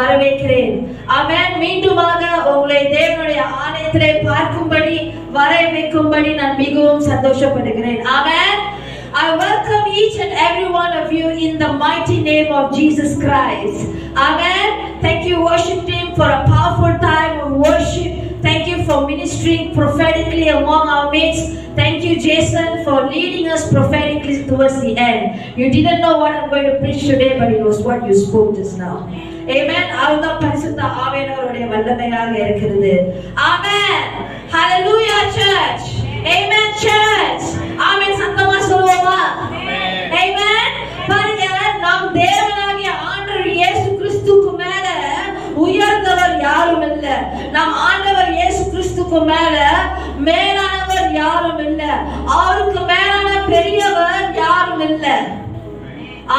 வரவேற்கிறேன். ஆமென். மீண்டுமாக உங்களை தேவனுடைய ஆலயத்திலே பார்க்கும்படி வர வைக்கும்படி நான் மிகவும் சந்தோஷப்படுகிறேன். ஆமென். I welcome each and every one of you in the mighty name of Jesus Christ. Amen. Thank you worship team for a powerful time of worship. Thank you for ministering prophetically among our midst. Thank you Jason for leading us prophetically towards the end. You didn't know what I'm going to preach today, but it was what you spoke just now. Amen. அதுதான் பரிசுத்த ஆவியானவருடைய வல்லமையாக இருக்கிறது. Amen. Hallelujah church. Amen church. Amen. சத்தமா சொல்லுவோமா? Amen. பாருங்க, நாம் தேவனாகிய ஆண்டவர் இயேசு கிறிஸ்துவுக்கு மேல உயர்ந்தவர் யாரும் இல்ல. நம் ஆண்டவர் இயேசு கிறிஸ்துவுக்கு மேல மேலானவர் யாரும் இல்ல. அவருக்கு மேலான பெரியவர் யாரும் இல்ல.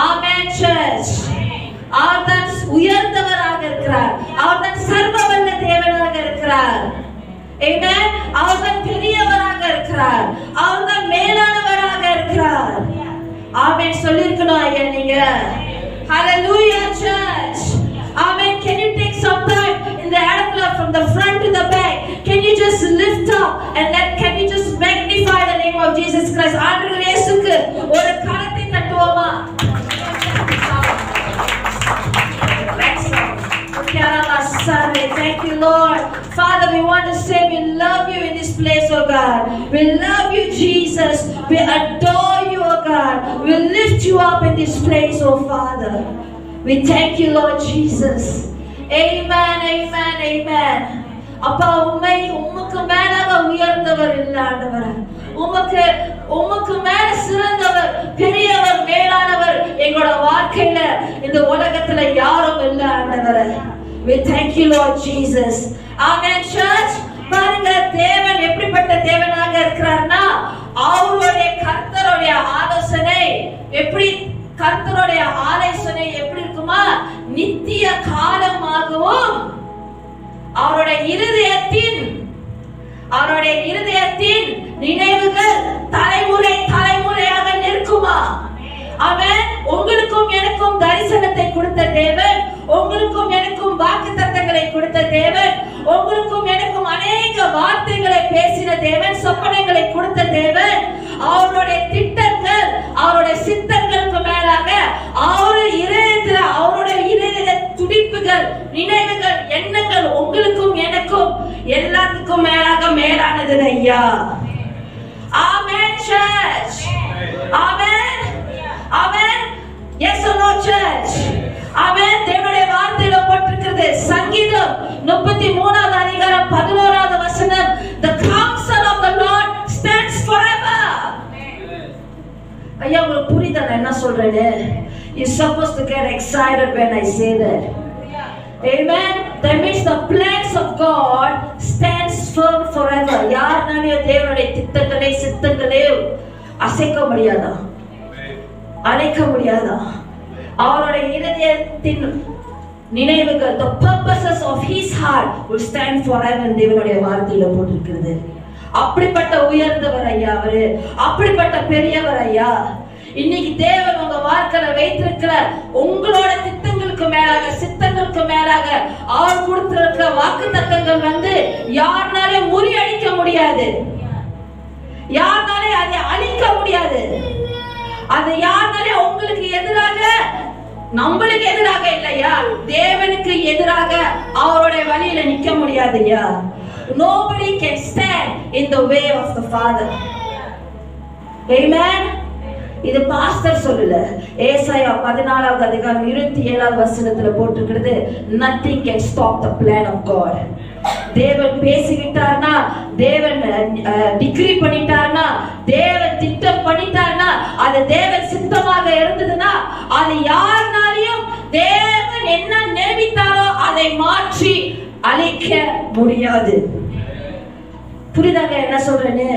ஆமென் சர்ச். அவர்தான் உயர்ந்தவராக இருக்கிறார். அவர்தான் சர்வவல்ல தேவனாக இருக்கிறார். ஆமென். அவர்தான் பெரியவராக இருக்கிறார். அவர்தான் மேலானவராக இருக்கிறார். ஆமென் சொல்லிருக்கணும் ஐயா நீங்க. Hallelujah church. Amen. Can you take some time in the இடத்துல from the front to the back? Can you just lift up and can you just magnify the name of Jesus Christ? ஆண்டவர் இயேசுக்கு ஒரு கரத்தை தட்டுவோமா? Thank you Lord. Father, we want to say we love you in this place, oh God. We love you Jesus. We adore you, oh God. We lift you up in this place, oh Father. We thank you Lord Jesus. Amen, amen, amen. அப்பா உமக்கு மேலாக உயர்ந்தவர் இல்ல ஆண்டவரே. உமக்கு மேல சிறந்தவர், பெரியவர், மேலானவர் எங்களோட வாழ்க்கையில இந்த உலகத்துல யாரும் இல்ல ஆண்டவரே. We thank you Lord Jesus. Amen church. பாருங்க, தேவன் எப்படிப்பட்ட தேவனாக இருக்கிறார்னா, அவருடைய கர்த்தருடைய ஆலோசனை எப்படி இருக்குமா? நித்திய காலமாகவும் அவருடைய இருதயத்தின் நினைவுகள் தலைமுறையாக நிற்குமா? ஆமென். உங்களுக்கும் எனக்கும் தரிசனத்தை கொடுத்த தேவன், உங்களுக்கும் எனக்கும் வாக்குத்தத்தங்களை கொடுத்த தேவன், உங்களுக்கும் எனக்கும் அநேக வார்த்தைகளை பேசின தேவன், சொப்பனங்களை கொடுத்த தேவன், அவருடைய திட்டங்கள், அவருடைய சித்தங்களுக்கு மேலாக அவருடைய இதய துடிப்புகள், நினைவுகள், எண்ணங்கள் உங்களுக்கும் எனக்கும் எல்லாத்துக்கும் மேலாக மேலானது ஐயா. Amen church. Amen. Amen. Yes or no church. Amen. தேவனுடைய வார்த்தையில போட்டிருக்கிறது சங்கீதம் 33வது அதிகாரம் 11வது வசனம், the counsel of the Lord stands forever. ஐயா உங்களுக்கு புரியுதா நான் என்ன சொல்றேன்னு? You're supposed to get excited when I say that. Amen. That means the plans of God stands firm forever. யார்னாலயும் தேவனுடைய திட்டங்களை சித்தங்களை அசைக்க முடியாதா? அணைக்க முடியாதா? அவருடைய இதயத்தின் நினைவுகள், the purposes of his heart will stand forever. தேவனுடைய வார்த்தையில போட்டிருக்கிறது. அப்படிப்பட்ட உயர்ந்தவர் ஐயா அவரு, அப்படிப்பட்ட பெரியவர் ஐயா. இன்னைக்கு தேவன் உங்க வாழ்க்கையில வைத்திருக்கிற உங்களோட சித்தங்களுக்கு மேலாக அவர் கொடுத்திருக்கிற வாக்குத்தத்தங்கள் யாருனாலும் முறியடிக்க முடியாது, யாருனாலும் அதை அழிக்க முடியாது. அது யாருனாலும் உங்களுக்கு எதிராக, நம்மளுக்கு எதிராக இல்லையா, தேவனுக்கு எதிராக அவருடைய வழியில நிக்க முடியாதுயா. Nobody can stand in the way of the Father. Amen. இது பாஸ்டர் சொல்லல, ஏசாயா 14வது அதிகாரம் 27வது வசனத்துல போட்டிருக்கிறது, nothing can stop the plan of God. தேவன் பேசிவிட்டார்னா, தேவன் டிக்ரீ பண்ணிட்டார்னா, தேவன் திட்டம் பண்ணிட்டார்னா, அது தேவன் சித்தமாக இருந்ததுன்னா, அது யாருனாலையும் தேவன் என்ன நினைத்தாரோ அதை மாற்றி அழிக்க முடியாது. புரியுதாங்க என்ன சொல்றேன்னு?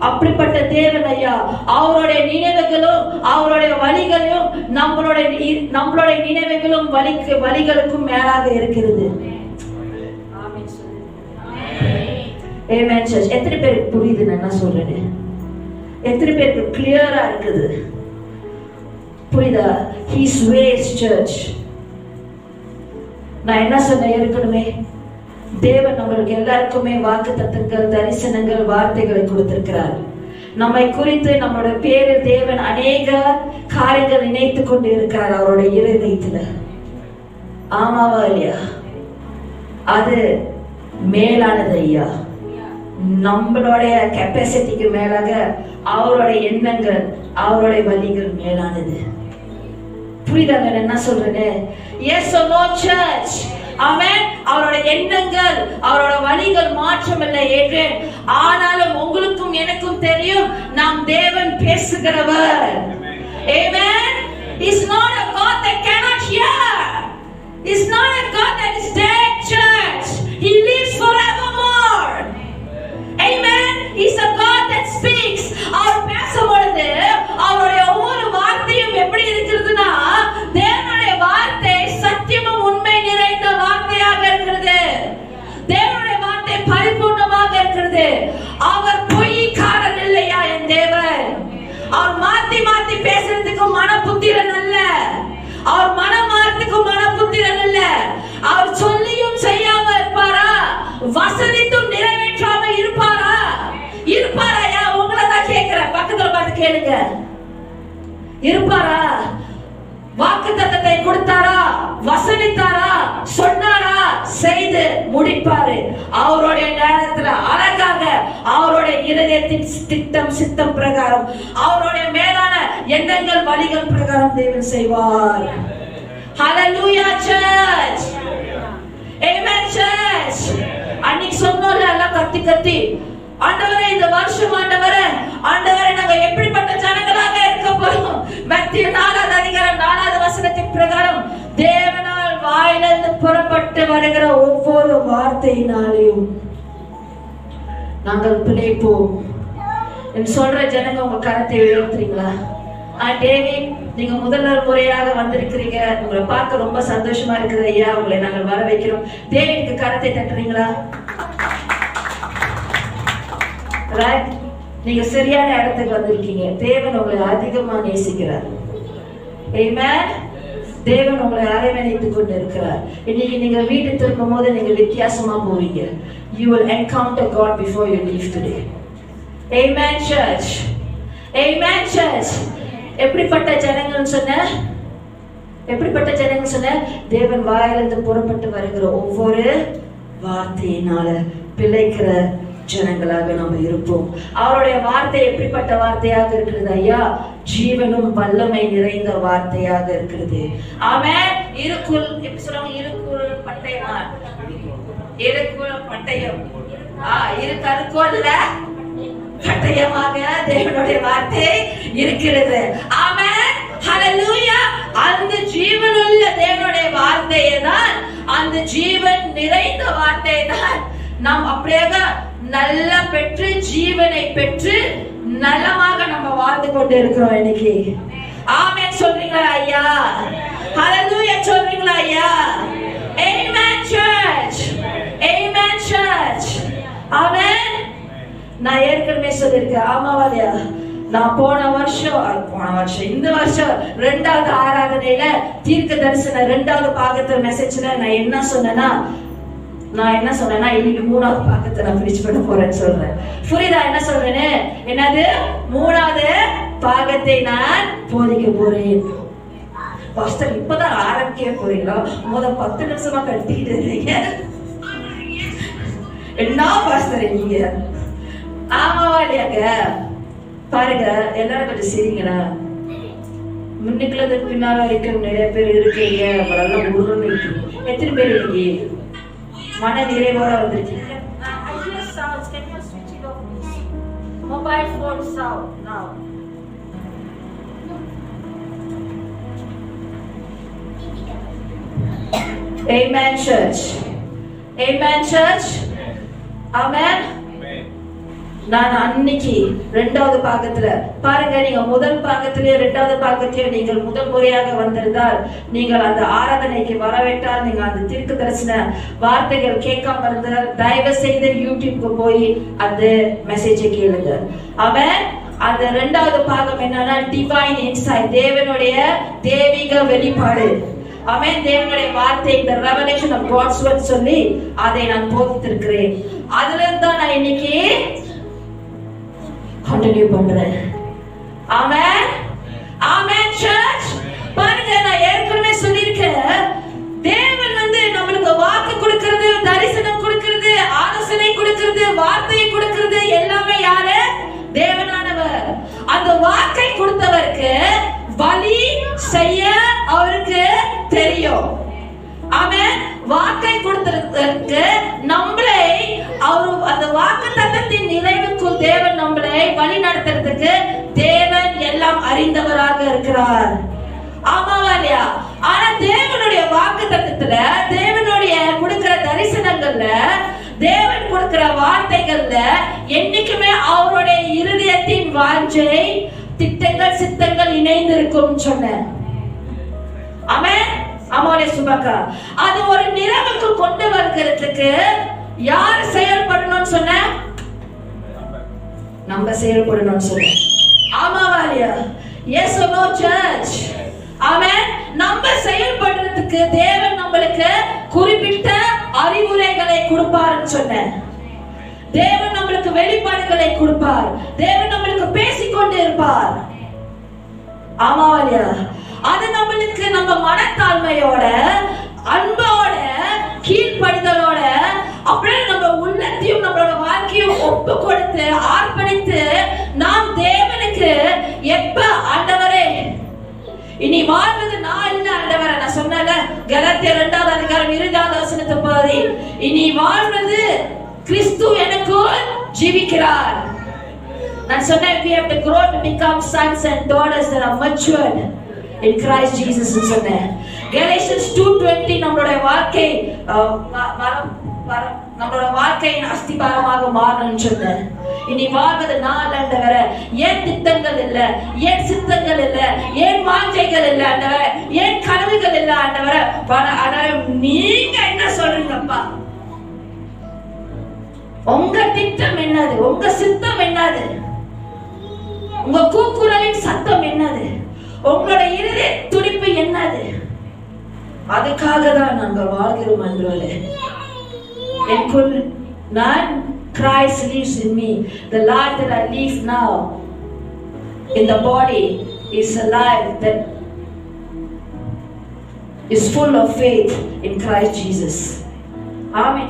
அப்படிப்பட்ட தேவன் ஐயா, அவருடைய நினைவுகளும் அவருடைய வழிகளும் நம்மளுடைய நினைவுகளும் வழிகளுக்கும் மேலாக இருக்கிறது. ஆமென் சர்ச். எத்தனை பேருக்கு புரியுது நான் என்ன சொல்றேன்னு? எத்தனை பேருக்கு கிளியரா இருக்குது? புரியுதா? His ways church. நான் என்ன சொன்னேன் ஏற்கனவே, தேவன் நம்மளுக்கு எல்லாருக்குமே வாக்குத்தத்தங்கள், தரிசனங்கள், வார்த்தைகளை கொடுத்திருக்கிறார். நம்மை குறித்து நம்மளோட பேரு தேவன் அநேக காரியங்கள் நினைத்து கொண்டு இருக்கிறார் அவருடைய இருதயத்துல. ஆமாவா இல்லையா? அது மேலானது ஐயா. நம்மளுடைய கெப்பாசிட்டிக்கு மேலாக அவருடைய எண்ணங்கள், அவருடைய வழிகள் மேலானது. புரியுதாங்க என்ன சொல்றேன்னு? Yes or no church? ஆமென். அவருடைய எண்ணங்கள், அவரோட வழிகள் மாற்றம் இல்லை ஏற்றேன். ஆனாலும் உங்களுக்கும் எனக்கும் தெரியும், நாம் தேவன் பேசுகிறவர். Amen. He's not a God that cannot hear. He's not a God that is dead, church. He lives forevermore. Amen. He's a God that speaks. அவர் பேசும்பொழுது அவருடைய ஒவ்வொரு வார்த்தையும் எப்படி இருக்கிறதுனா, தேவனுடைய வார்த்தை சத்தியமும் உண்மை நிறைந்த வார்த்தையாக இருக்கிறது. தேவனுடைய வார்த்தை பரிபூர்ணமாக இருக்கிறது. அவர் பொய்க்காரர் இல்லையா என் தேவன்? அவர் மாத்தி மாத்தி பேசுறதுக்கு மனப்புத்திரன் அல்ல. அவர் மனம் மாறதுக்கு மனப்புத்திரன் அல்ல. அவர் சொல்லியும் செய்யாம இருப்பாரா? வசனித்தும் நிறைவேற்றாம இருப்பாரா? இருப்பாராயா? உங்களை தான் கேட்கிறேன், பக்கத்துல பார்த்து கேளுங்க. இருப்பாரா? வாக்குத்தத்தத்தை கொடுத்தாரா? வசனித்தாரா? சொன்னாரா? செய்து முடிப்பாரு. அவருடைய நேரத்துல அழகாக அவருடைய இதயத்தின் திட்டம், சித்தம் பிரகாரம், அவருடைய மேலான எண்ணங்கள், வழிகள் பிரகாரம் தேவன் செய்வார். Hallelujah church. Amen church. அன்னைக்கு சொன்னோம்ல எல்லாம் கத்தி கத்தி, ஆண்டவரே இந்த வருஷம் ஆண்டவரே நாங்க எப்படிப்பட்ட ஜனங்களாக இருக்க போறோம். மத்திய 4வது அதிகாரம் 4வது வசனத்தின் பிரகாரம் தேவனால் வாயிலிருந்து புறப்பட்டு வருகிற ஒவ்வொரு வார்த்தையினாலையும் நாங்கள் பிழைப்போம் என்று சொல்ற ஜனங்க உங்க கரத்தை உயர்த்துறீங்களா? டேவிட், நீங்க முதல் முறையாக வந்திருக்கிறீங்க, உங்களை பார்க்க ரொம்ப சந்தோஷமா இருக்குது ஐயா, உங்களை நாங்கள் வர வைக்கிறோம். டேவிட்க்கு கரத்தை தட்டுறீங்களா? நீங்க சரியான இடத்துக்கு வந்திருக்கீங்க. தேவன் உங்களை அதிகமா நேசிக்கிறார். Amen. தேவன் உங்களை அரவணைத்துக் கொண்டு இருக்கிறார். இன்னைக்கு நீங்க வீட்டு திரும்பும் போது நீங்க வித்தியாசமா போவீங்க. You will encounter God before you leave today. Amen church. Amen church. எப்படிப்பட்ட ஜனங்கள் சொன்ன? எப்படிப்பட்ட ஜனங்கள் சொன்ன? தேவன் வாயிலிருந்து புறப்பட்டு வருகிற ஒவ்வொரு வார்த்தையினால பிழைக்கிற ஜனங்களாக நாம் இருப்போம். அவருடைய வார்த்தை எப்படிப்பட்ட வார்த்தையாக இருக்கிறது ஐயா? ஜீவனும் வல்லமை நிறைந்த வார்த்தையாக இருக்கிறது. ஆமென். இருக்குள் எப்படி சொல்றாங்க? இருக்குள் பட்டயமா, இருக்குள் பட்டயம், இரு கருக்கோல்ல பட்டயமாக தேவனுடைய வார்த்தை இருக்கிறது. ஆமென். ஹல்லேலூயா. அந்த ஜீவனுள்ள தேவனுடைய வார்த்தையை தான், அந்த ஜீவன் நிறைந்த வார்த்தையை தான் நாம் அப்படியே நல்லா பெற்று, ஜீவனை பெற்று நலமாக நம்ம வாழ்ந்து கொண்டு இருக்கிறோம் இன்னைக்கு. ஆமென் சொல்றீங்களா ஐயா? ஹல்லேலூயா சொல்றீங்களா ஐயா? Amen church. ஆமென் சர்ச். ஆமென். நான் ஏற்கனவே சொல்லிருக்கேன், ஆமாவாலியா? நான் போன வருஷம் இந்த வருஷம் 2வது ஆராதனையில தீர்க்க தரிசன 2வது பாகத்துல மெசேஜ்ல நான் என்ன சொன்னேன்னா, இன்னைக்கு 3வது பாகத்தை நான் பிரீச் பண்ண போறேன்னு சொல்றேன். புரியுதா என்ன சொல்றேன்னு? என்னது? 3வது பாகத்தை நான் போதிக்க போறேன். பாஸ்டர் இப்பதான் ஆரம்பிக்கவே போறீங்களா? 10 நிமிஷமா கட்டிட்டு இருக்கீங்க. என்ன பாஸ்டர் நீங்க? ஆமாவா இல்லையாங்க? பாருங்க, எல்லாரும் கொஞ்சம் சரிங்களா? முன்னுக்குள்ளது பின்னால வரைக்கும் நிறைய பேர் இருக்கீங்க. அவரெல்லாம் உருன்னு இருக்கு. எத்தனை பேர் இருக்கீங்க மன நிறைவோட வந்திருக்கீங்க? Mobile phone sound now. Amen church. Amen church. Amen. நான் அன்னைக்கு 2வது பாகத்துல பாருங்க, நீங்க முதல் பாகத்திலேயே 2வது பாகத்திலேயே நீங்கள் முதல் முறையாக வந்திருந்தால், நீங்கள் அந்த ஆராதனைக்கு வரவேற்றால், நீங்க அந்த தீர்க்க தரிசன வார்த்தைகள் கேட்காம இருந்தால், தயவு செய்து யூடியூப்க்கு போய் அந்த மெசேஜை கேளுங்க. அவன் அந்த 2வது பாகம் என்னன்னா டிவைன் இன்சைட், தேவனுடைய தெய்வீக வெளிப்பாடு. ஆமென். தேவனுடைய வார்த்தை, the revelation of God's word சொல்லி அதை நான் போதித்திருக்கிறேன். அதுல இருந்து தான் நான் இன்னைக்கு கண்டினியூ பண்றேன். ஆமென். ஆமென் சர்ச். பாருங்க, நான் ஏற்கனவே சொல்லியிருக்கேன், தேவன் நம்மளுக்கு வாக்கு கொடுக்கிறது, தரிசனம் கொடுக்கிறது, ஆலோசனை கொடுக்கிறது, வார்த்தையை கொடுக்கிறது எல்லாமே யாரு? தேவனானவர். அந்த வாக்கை கொடுத்தவருக்கு வழி செய்ய அவருக்கு தெரியும். ஆமென். வாக்கை கொடுத்ததற்கு நம்மளை அவர் அந்த வாக்கு தத்தத்தின் நிறைவுக்குள் தேவன் நம்மளை வழி நடத்துறதுக்கு தேவன் எல்லாம் அறிந்தவராக இருக்கிறார். ஆமாவா இல்லையா? ஆனா தேவனுடைய வாக்கு தத்தத்துல, தேவனுடைய கொடுக்கிற தரிசனங்கள்ல, தேவன் கொடுக்கிற வார்த்தைகள்ல என்னைக்குமே அவருடைய இருதயத்தின் வாஞ்சை, திட்டங்கள், சித்தங்கள் இணைந்து இருக்கும் சொன்னேன். ஆமென். அமோனே சுபக்கா. அது ஒரு நிறைவுக்கு கொண்டு வருகிறதுக்கு யார் செயல்படணும்னு சொன்ன? நம்ம செயல்படணும்னு சொன்ன. ஆமாவா இல்லையா? Yes or no church? ஆமென். நம்ம செயல்படுறதுக்கு தேவன் நம்மளுக்கு குறிப்பிட்ட அறிவுரைகளை கொடுப்பார்னு சொன்னேன். தேவன் நம்மளுக்கு வெளிப்பாடுகளை கொடுப்பார். தேவன் நம்மளுக்கு பேசிக்கொண்டு இருப்பார். ஆமாவா இல்லையா? அது நம்மளுக்கு நம்ம மனத்தாழ்மையோட, அன்போட, கீழ்ப்படிதலோட, அப்படியே நம்ம உள்ளத்தையும் நம்மளோட வாழ்க்கையும் ஒப்பு கொடுத்து அர்ப்பணித்து நாம் தேவனுக்கு எப்ப ஆண்டவரே இனி வாழ்வது நான் இல்ல ஆண்டவரே, நான் சொன்னல கலாத்தியர் 2வது அதிகாரம் 20வது வசனத்தை பாதி, இனி வாழ்வது கிறிஸ்து எனக்குள் ஜீவிக்கிறார். நான் சொன்னேன், we have to grow to become sons and daughters that are matured in Christ Jesus ன்னு சொன்னேன். Galatians 2:20 நம்மளுடைய வாழ்க்கை நம்மளோட வாழ்க்கையின் அஸ்திபாரமாக மாறணும்னு சொன்னேன். இனி வாழ்வது நான் ஆண்டவர, ஏன் திட்டங்கள் இல்ல, ஏன் சித்தங்கள் இல்ல, ஏன் வாஞ்சைகள் இல்ல ஆண்டவர, ஏன் கனவுகள் இல்ல ஆண்டவர. நீங்க என்ன சொல்றீங்கப்பா? உங்க திட்டம் என்னது? உங்க சித்தம் என்னது? உங்க கூக்குரலின் சத்தம் என்னது? உங்களோட இருதய துடிப்பு என்னது? அதுக்காக தான் நாங்கள் வாழ்கிறோம் அன்றோலே. எனக்குள் நான், Christ lives in me. The life that I live now in the body is a life that is full of faith in Christ Jesus. Amen.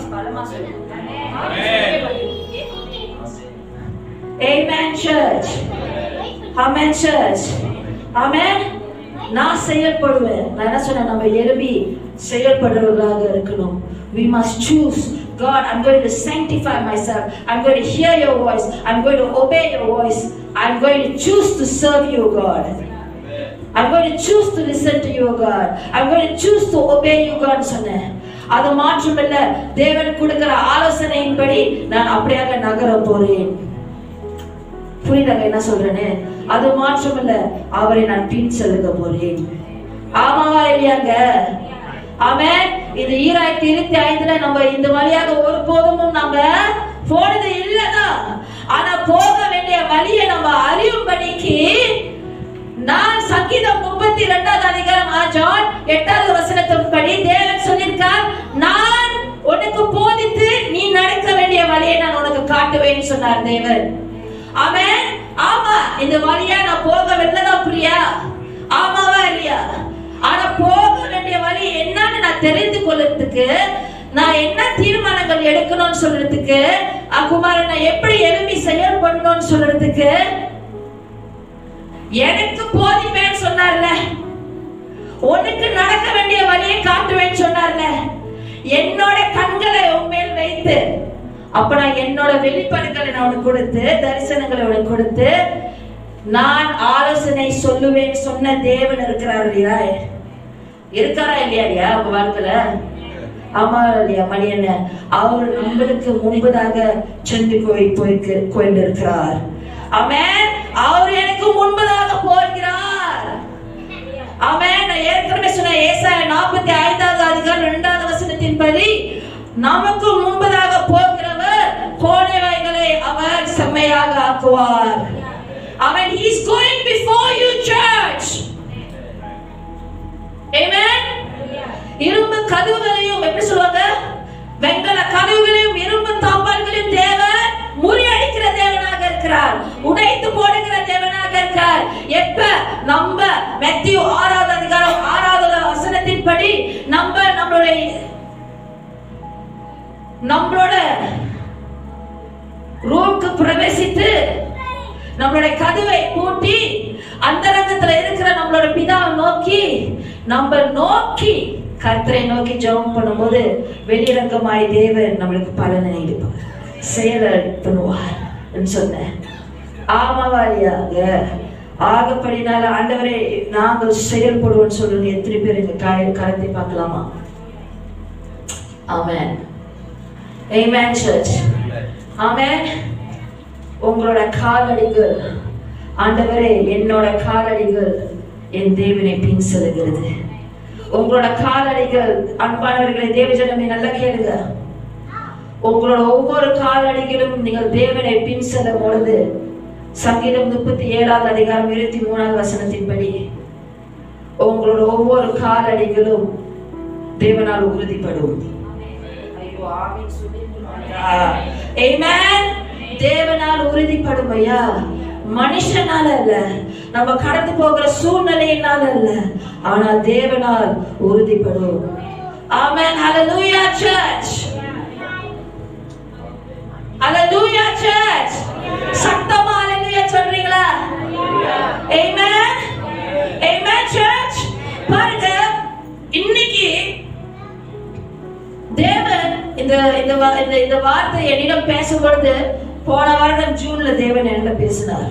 Amen church. Amen church. Amen. நான் செயல்படுவேன். நான் என்ன சொன்னேன்? நம்ம எழுப்பி செயல்படுறவர்களாக இருக்கணும். We must choose. God, I'm going to sanctify myself. I'm going to hear your voice. I'm going to obey your voice. I'm going to choose to serve you, God. I'm going to choose to listen to you, God. I'm going to choose to obey you, God சொன்னேன். அது மாற்றமில்ல. தேவன் கொடுக்கிற ஆலோசனையின்படி நான் அப்படியாக நகர போறேன். புரியுதாங்க என்ன சொல்றேன்னு? அது மாற்றமில்ல. அவரை நான் பின் செல்ல போறேன். ஆமாவா இல்லையாங்க? ஆமென். இது 2025ல நம்ம இந்த வழியாக ஒருபோதும் நம்ம போனது இல்லதான். ஆனா போக வேண்டிய வழியை நம்ம அறியும்படிக்கு நான் சங்கீதம் 32வது அதிகாரம் ஜான் 8வது வசனத்தின்படி தேவன் சொல்லியிருக்கார், நான் உனக்கு போதித்து நீ நடக்க வேண்டிய வழியை நான் உனக்கு காட்டுவேன்னு சொன்னார் தேவன். ஆமென். ஆமா, இந்த வழியா நான் போக வேண்டியதா பிரியா? ஆமாவா இல்லையா? ஆனா போக வேண்டிய வழி என்னன்னு நான் தெரிந்து கொள்றதுக்கு, நான் என்ன தீர்மானங்கள் எடுக்கணும்னு சொல்றதுக்கு, குமாரன் நான் எப்படி எழுப்பி செயல்படணும்னு சொல்றதுக்கு எனக்கு போதிப்பேன்னு சொன்னார்ல, உனக்கு நடக்க வேண்டிய வழியை காட்டுவேன்னு சொன்னார்ல, என்னோட கண்களை உண்மையில் வைத்து, அப்ப நான் என்னோட வெளிப்பாடுகளை நான் உனக்கு கொடுத்து, தரிசனங்களை உனக்கு கொடுத்து நான் ஆலோசனை சொல்லுவேன் சொன்ன தேவன் இருக்கிறார் இல்லையா? இருக்காரா இல்லையா உங்க வாழ்க்கையில? ஆமா இல்லையா மணியண்ண? அவர் நம்மளுக்கு முன்பதாக சென்று கொண்டிருக்கிறார். ஆமென். அவர் எனக்கு முன்பதாக போகிறார். ஆமென். நான் ஏற்கனவே சொன்ன ஏசாயா 45வது அதிகாரம் 2வது வசனத்தின்படி நமக்கு முன்பதாக போகிறவர் கோணைவைகளை அவர் செம்மையாக ஆக்குவார். Amen. He is going before you, church. Amen. நம்ம மத்தேயு 6வது அதிகாரம் 6வது வசனத்தின்படி நம்மளோட ரூமுக்கு பிரவேசித்து நம்மளுடைய கதவை பூட்டி அந்தரங்கத்துல இருக்கிற நம்மளோட பிதாவை நோக்கி கர்த்தரை நோக்கி ஜெபம் பண்ணும்போது வெளிரங்கமாய் தேவன் நம்மளுக்கு பலனை அளிப்பார், செயலை பண்ணுவார் சொன்னேன். ஆமாவாரியாக ஆகப்படினால ஆண்டவரே நாங்கள் செயல்படுவோம் சொல்லுங்க. எத்தனை பேர் இந்த கரத்தை பார்க்கலாமா? ஆமென். ஆமென் சர்ச். ஆமென். உங்களோட காலடிகள் ஆண்டவரே என்னோட காலடிகள் என் தேவனை பின் செல்கிறது. உங்களோட காலடிகள் அன்பானவர்களை தேவஜனமே நல்லா கேளுங்க. உங்களோட ஒவ்வொரு காலடிகளும் நீங்கள் தேவனை பின் செல்லும் பொழுது சங்கீதம் 37வது அதிகாரம் 23வது வசனத்தின்படி உங்களோட ஒவ்வொரு காலடிகளும் தேவனால் உறுதிப்படும். ஐயோ ஆமென் சொல்லுங்க. ஆமென். தேவனால் உறுதிப்படும் ஐயா, மனுஷனால அல்ல, நம்ம கடந்து போகிற சூழ்நிலையினால அல்ல, ஆனால் தேவனால் உறுதிப்படும். ஆமென். ஹalleluya church. ஹalleluya church. சத்தமா ஹalleluya சொல்றீங்களா? ஆமென். ஆமென் church. பாருங்க, இன்னைக்கு தேவன் இந்த வார்த்தை என்னிடம் பேசும்பொழுது போன வருடம் ஜூன்ல தேவன் என்ன பேசினார்.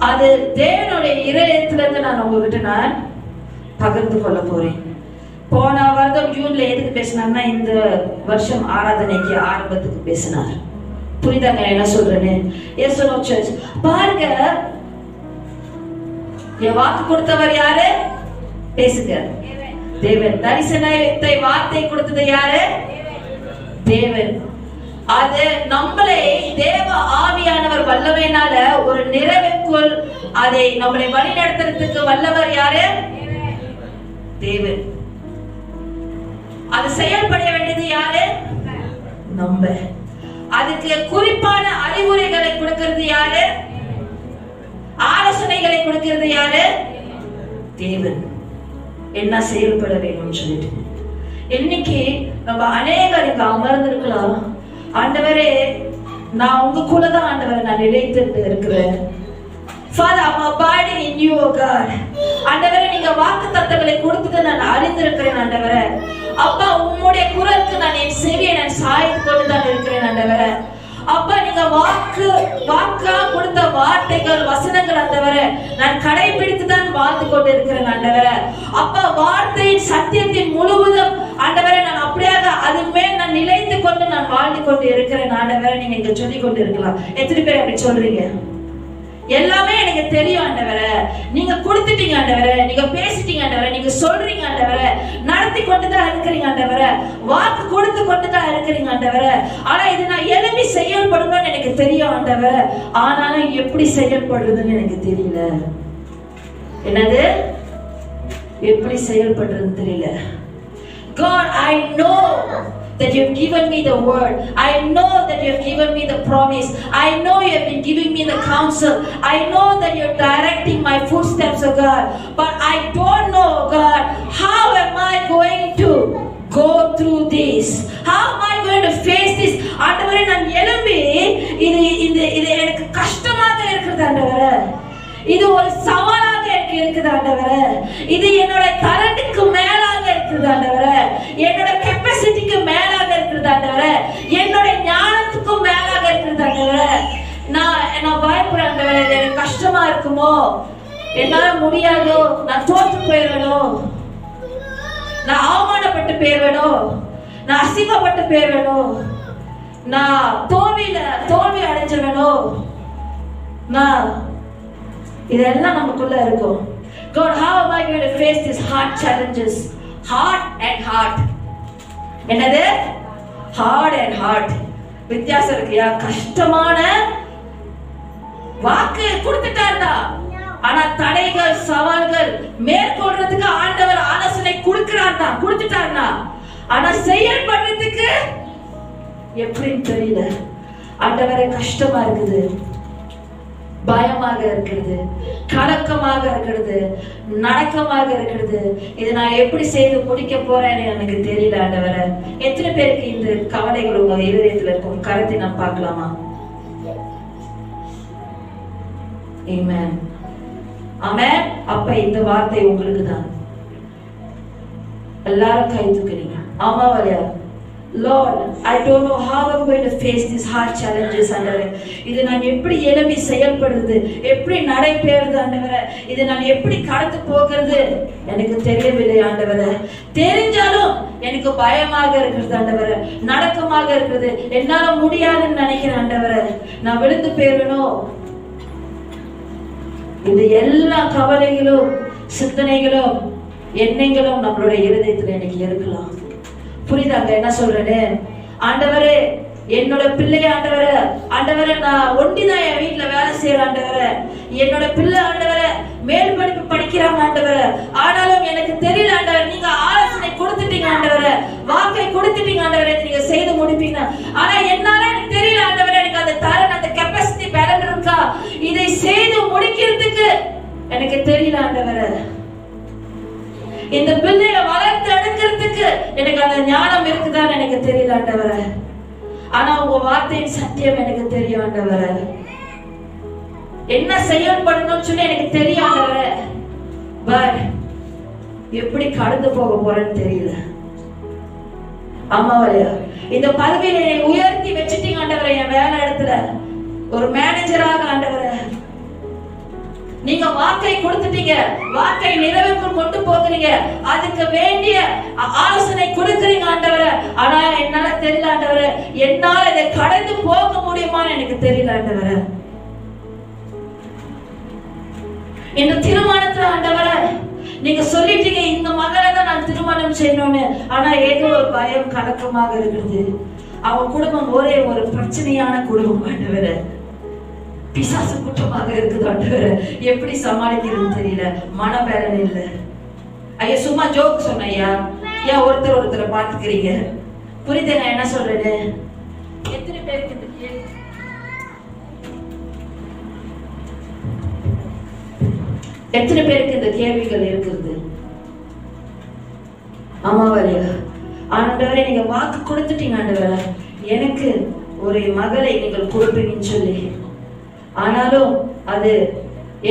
அது தேவனுடைய இதயத்திலிருந்து நான் உங்ககிட்ட பகிர்ந்து கொள்ள போறேன். போன வருடம் ஜூன்ல எதுக்கு பேசினார்னா இந்த வருஷம் ஆராதனைக்கு ஆரம்பத்துக்கு பேசினார். புரியுதாங்க என்ன சொல்றேன்னு? Yes no church. பாருங்க, என் வாக்கு கொடுத்தவர் யாரு? பேசுங்க. தேவன். தரிசனத்தை வார்த்தை கொடுத்தது யாரு? தேவன். அது நம்மளை தேவ ஆவியானவர் வல்லமையினால ஒரு நிறைவுக்குள் அதை நம்மளை வழி நடத்துறதுக்கு வல்லவர் யாரு? தேவன். அது செயல்பட வேண்டியது யாரு? நம்ம. அதுக்கு குறிப்பான அறிவுரைகளை கொடுக்கிறது யாரு? ஆலோசனைகளை கொடுக்கிறது யாரு? தேவன். என்ன செயல்பட வேணும்னு சொல்லிட்டு இன்னைக்கு நம்ம அநேகர் இங்க அமர்ந்திருக்கலாம். ஆண்டவரே நான் உங்க கூட தான் ஆண்டவரே நான் நிலைத்து இருக்கிறேன். Father, I'm abiding in you, oh God. ஆண்டவரே நீங்க வாக்குத்தத்தங்களை கொடுத்ததை நான் அறிந்திருக்கிறேன் ஆண்டவரே. அப்பா உம்முடைய குரலுக்கு நான் என் செவியை நான் சாய்த்து கொண்டு தான் இருக்கிறேன் ஆண்டவரே. அப்பா நீங்க வாக்கா கொடுத்த வார்த்தைகள் வசனங்கள் ஆண்டவரே நான் கடைபிடித்து தான் வாழ்ந்து கொண்டு இருக்கிறேன் ஆண்டவரே. அப்பா வார்த்தையின் சத்தியத்தின் முழுவதும் ஆண்டவரே நான் அப்படியாக அதன் மேல் நான் நிலைத்து கொண்டு நான் வாழ்ந்து கொண்டு இருக்கிறேன் ஆண்டவரே. நீங்க இங்க சொல்லிக் கொண்டு இருக்கலாம். எத்தனை பேர் அப்படி சொல்றீங்க? எல்லாமே எனக்கு தெரியும் ஆண்டவரே, நீங்க கொடுத்துட்டீங்க ஆண்டவரே, நீங்க பேசிட்டீங்க ஆண்டவரே, நீங்க சொல்றீங்க ஆண்டவரே, நடத்தி கொண்டுதான் இருக்கிறீங்க ஆண்டவரே, வாக்கு கொடுத்து கொண்டுதான் இருக்கிறீங்க ஆண்டவரே. ஆனா இது நான் எழுப்பி செயல்படணும்னு எனக்கு தெரியும் ஆண்டவரே. ஆனாலும் எப்படி செயல்படுறதுன்னு எனக்கு தெரியல. என்னது? எப்படி செயல்படுறதுன்னு தெரியல. God, I know that you've given me the word. I know that you've given me the promise. I know you've been giving me the counsel. I know that you're directing my footsteps, oh God. But I don't know, God, how am I going to go through this? How am I going to face this? ஆண்டவரே நான் எழும்பி இது எனக்கு கஷ்டமாக இருக்குது ஆண்டவரே. இது ஒரு சவாலாக எனக்கு இருக்குது ஆண்டவரே. இது என்னோட தரத்துக்கு மேலாக இருக்குது ஆண்டவரே. என்னோட கெப்பாசிட்டிக்கு மேலாக இருக்குது ஆண்டவரே. என்னோட ஞானத்துக்கு மேலாக இருக்குது ஆண்டவரே. நான் பயப்படுறேன் ஆண்டவரே. எனக்கு கஷ்டமா இருக்குமோ, என்னால முடியாதோ, நான் தோற்று போயிடுவேனோ, நான் அவமானப்பட்டு போயிடுவேனோ, நான் அசிங்கப்பட்டு போயிடுவேனோ, நான் தோல்வி அடைஞ்சிருவேனோ, நான் இதெல்லாம் நமக்குள்ள இருக்கும். God, how am I going to face these hard challenges? Heart and heart. என்னது? Hard and heart. வித்தியாசம் இருக்குயா. கஷ்டமான வாக்கு கொடுத்துட்டாருடா, ஆனா தடைகள் சவால்கள் மேற்கொள்றதுக்கு ஆண்டவர் ஆலோசனை கொடுத்துட்டாருடா, ஆனா செயல்படுறதுக்கு எப்படின்னு தெரியல ஆண்டவரே. கஷ்டமா இருக்குது, பயமாக இருக்கிறது, கலக்கமாக இருக்கிறது, நடக்கமாக இருக்கிறது. இதை நான் எப்படி செய்து முடிக்க போறேன்னு எனக்கு தெரியல ஆண்டவரே. எத்தனை பேருக்கு இந்த கவலைகள் உங்க இருதயத்துல இருக்கும்? கருத்தை நாம் பார்க்கலாமா? ஆமென், ஆமென். அப்ப இந்த வார்த்தை உங்களுக்கு தான். எல்லாரும் கை தூக்குறீங்க. ஆமா வரையா? Lord, I don't know how I'm going to face these hard challenges ஆண்டவரே. இது நான் எப்படி எழும்பி செயல்படுறது, எப்படி நடைபெறுறது ஆண்டவரே, இது நான் எப்படி கடந்து போகிறது எனக்கு தெரியவில்லை ஆண்டவரே. தெரிஞ்சாலும் எனக்கு பயமாக இருக்கிறது ஆண்டவரே, நடக்கமாக இருக்கிறது, என்னால முடியாதுன்னு நினைக்கிறேன் ஆண்டவரே. நான் விழுந்து போயிடணும். இந்த எல்லா கவலைகளும் சிந்தனைகளும் எண்ணங்களும் நம்மளுடைய இருதயத்துல எனக்கு இருக்கலாம். புரியுதாங்க என்ன சொல்றேன்னு? ஆண்டவரே, என்னோட பிள்ளை ஆண்டவரே, ஆண்டவரே நான் ஒண்டிதான் என் வீட்டுல வேலை செய்யற ஆண்டவரே. என்னோட பிள்ளை ஆண்டவரே மேல் படிப்பு படிக்கிறாங்க ஆண்டவரே. ஆனாலும் எனக்கு தெரியல ஆண்டவரே, நீங்க ஆலோசனை கொடுத்துட்டீங்க ஆண்டவரே, வாக்கை கொடுத்துட்டீங்க ஆண்டவரே, நீங்க செய்து முடிப்பீங்க. ஆனா என்னால எனக்கு தெரியல ஆண்டவரே, எனக்கு அந்த தரன் அந்த கெப்பாசிட்டி பேலன் இருக்கா, இதை செய்து முடிக்கிறதுக்கு எனக்கு தெரியல ஆண்டவரே. இந்த பிள்ளைய வளர்த்து எடுக்கிறதுக்கு எனக்கு அந்த ஞானம் இருக்குதான்னு எனக்கு தெரியல ஆண்டவரே. ஆனா உங்க வார்த்தையின் சத்தியம் எனக்கு தெரியும் ஆண்டவரே. என்ன செயல்படணும்னு சொல்லி எனக்கு தெரியும் ஆண்டவரே. பட் எப்படி கடந்து போக போறேன்னு தெரியல. ஆமாவரையா? இந்த பதவியில உயர்த்தி வச்சுட்டீங்க ஆண்டவரே, என் வேலை இடத்துல ஒரு மேனேஜராக ஆண்டவரே. நீங்க வாக்கை கொடுத்துட்டீங்க, வாக்கை நிறைவேற்ற கொண்டு போகிறீங்க, அதுக்கு வேண்டிய ஆலோசனை கொடுக்கிறீங்க ஆண்டவரே. ஆனா என்னால தெரியல ஆண்டவரே, என்னால இதை கடந்து போக முடியுமான்னு எனக்கு தெரியல ஆண்டவரே. இந்த திருமணத்துல ஆண்டவரே நீங்க சொல்லிட்டீங்க இந்த மகளை தான் நான் திருமணம் செய்யணும்னு. ஆனா ஏதோ ஒரு பயம் கலக்கமாக இருக்குது. அவன் குடும்பம் ஒரே ஒரு பிரச்சனையான குடும்பம் ஆண்டவரே. பிசாசு குற்றமாக இருக்குது ஆண்டவரே. எப்படி சமாளிக்கிறதுன்னு தெரியல, மனவேதனை இல்ல. ஐயா சும்மா ஜோக் சொன்னையா, ஏன் ஒருத்தரை பாத்துக்கிறீங்க? புரியுது நான் என்ன சொல்றேன்னு? எத்தனை பேருக்கு இந்த கேள்வி, எத்தனை பேருக்கு இந்த கேள்விகள் இருக்குது? ஆமாவரையா? ஆண்டவரே நீங்க வாக்கு கொடுத்துட்டீங்க ஆண்டவரே, எனக்கு ஒரு மகளை நீங்கள் கொடுப்பீங்கன்னு சொல்லி. ஆனாலும் அது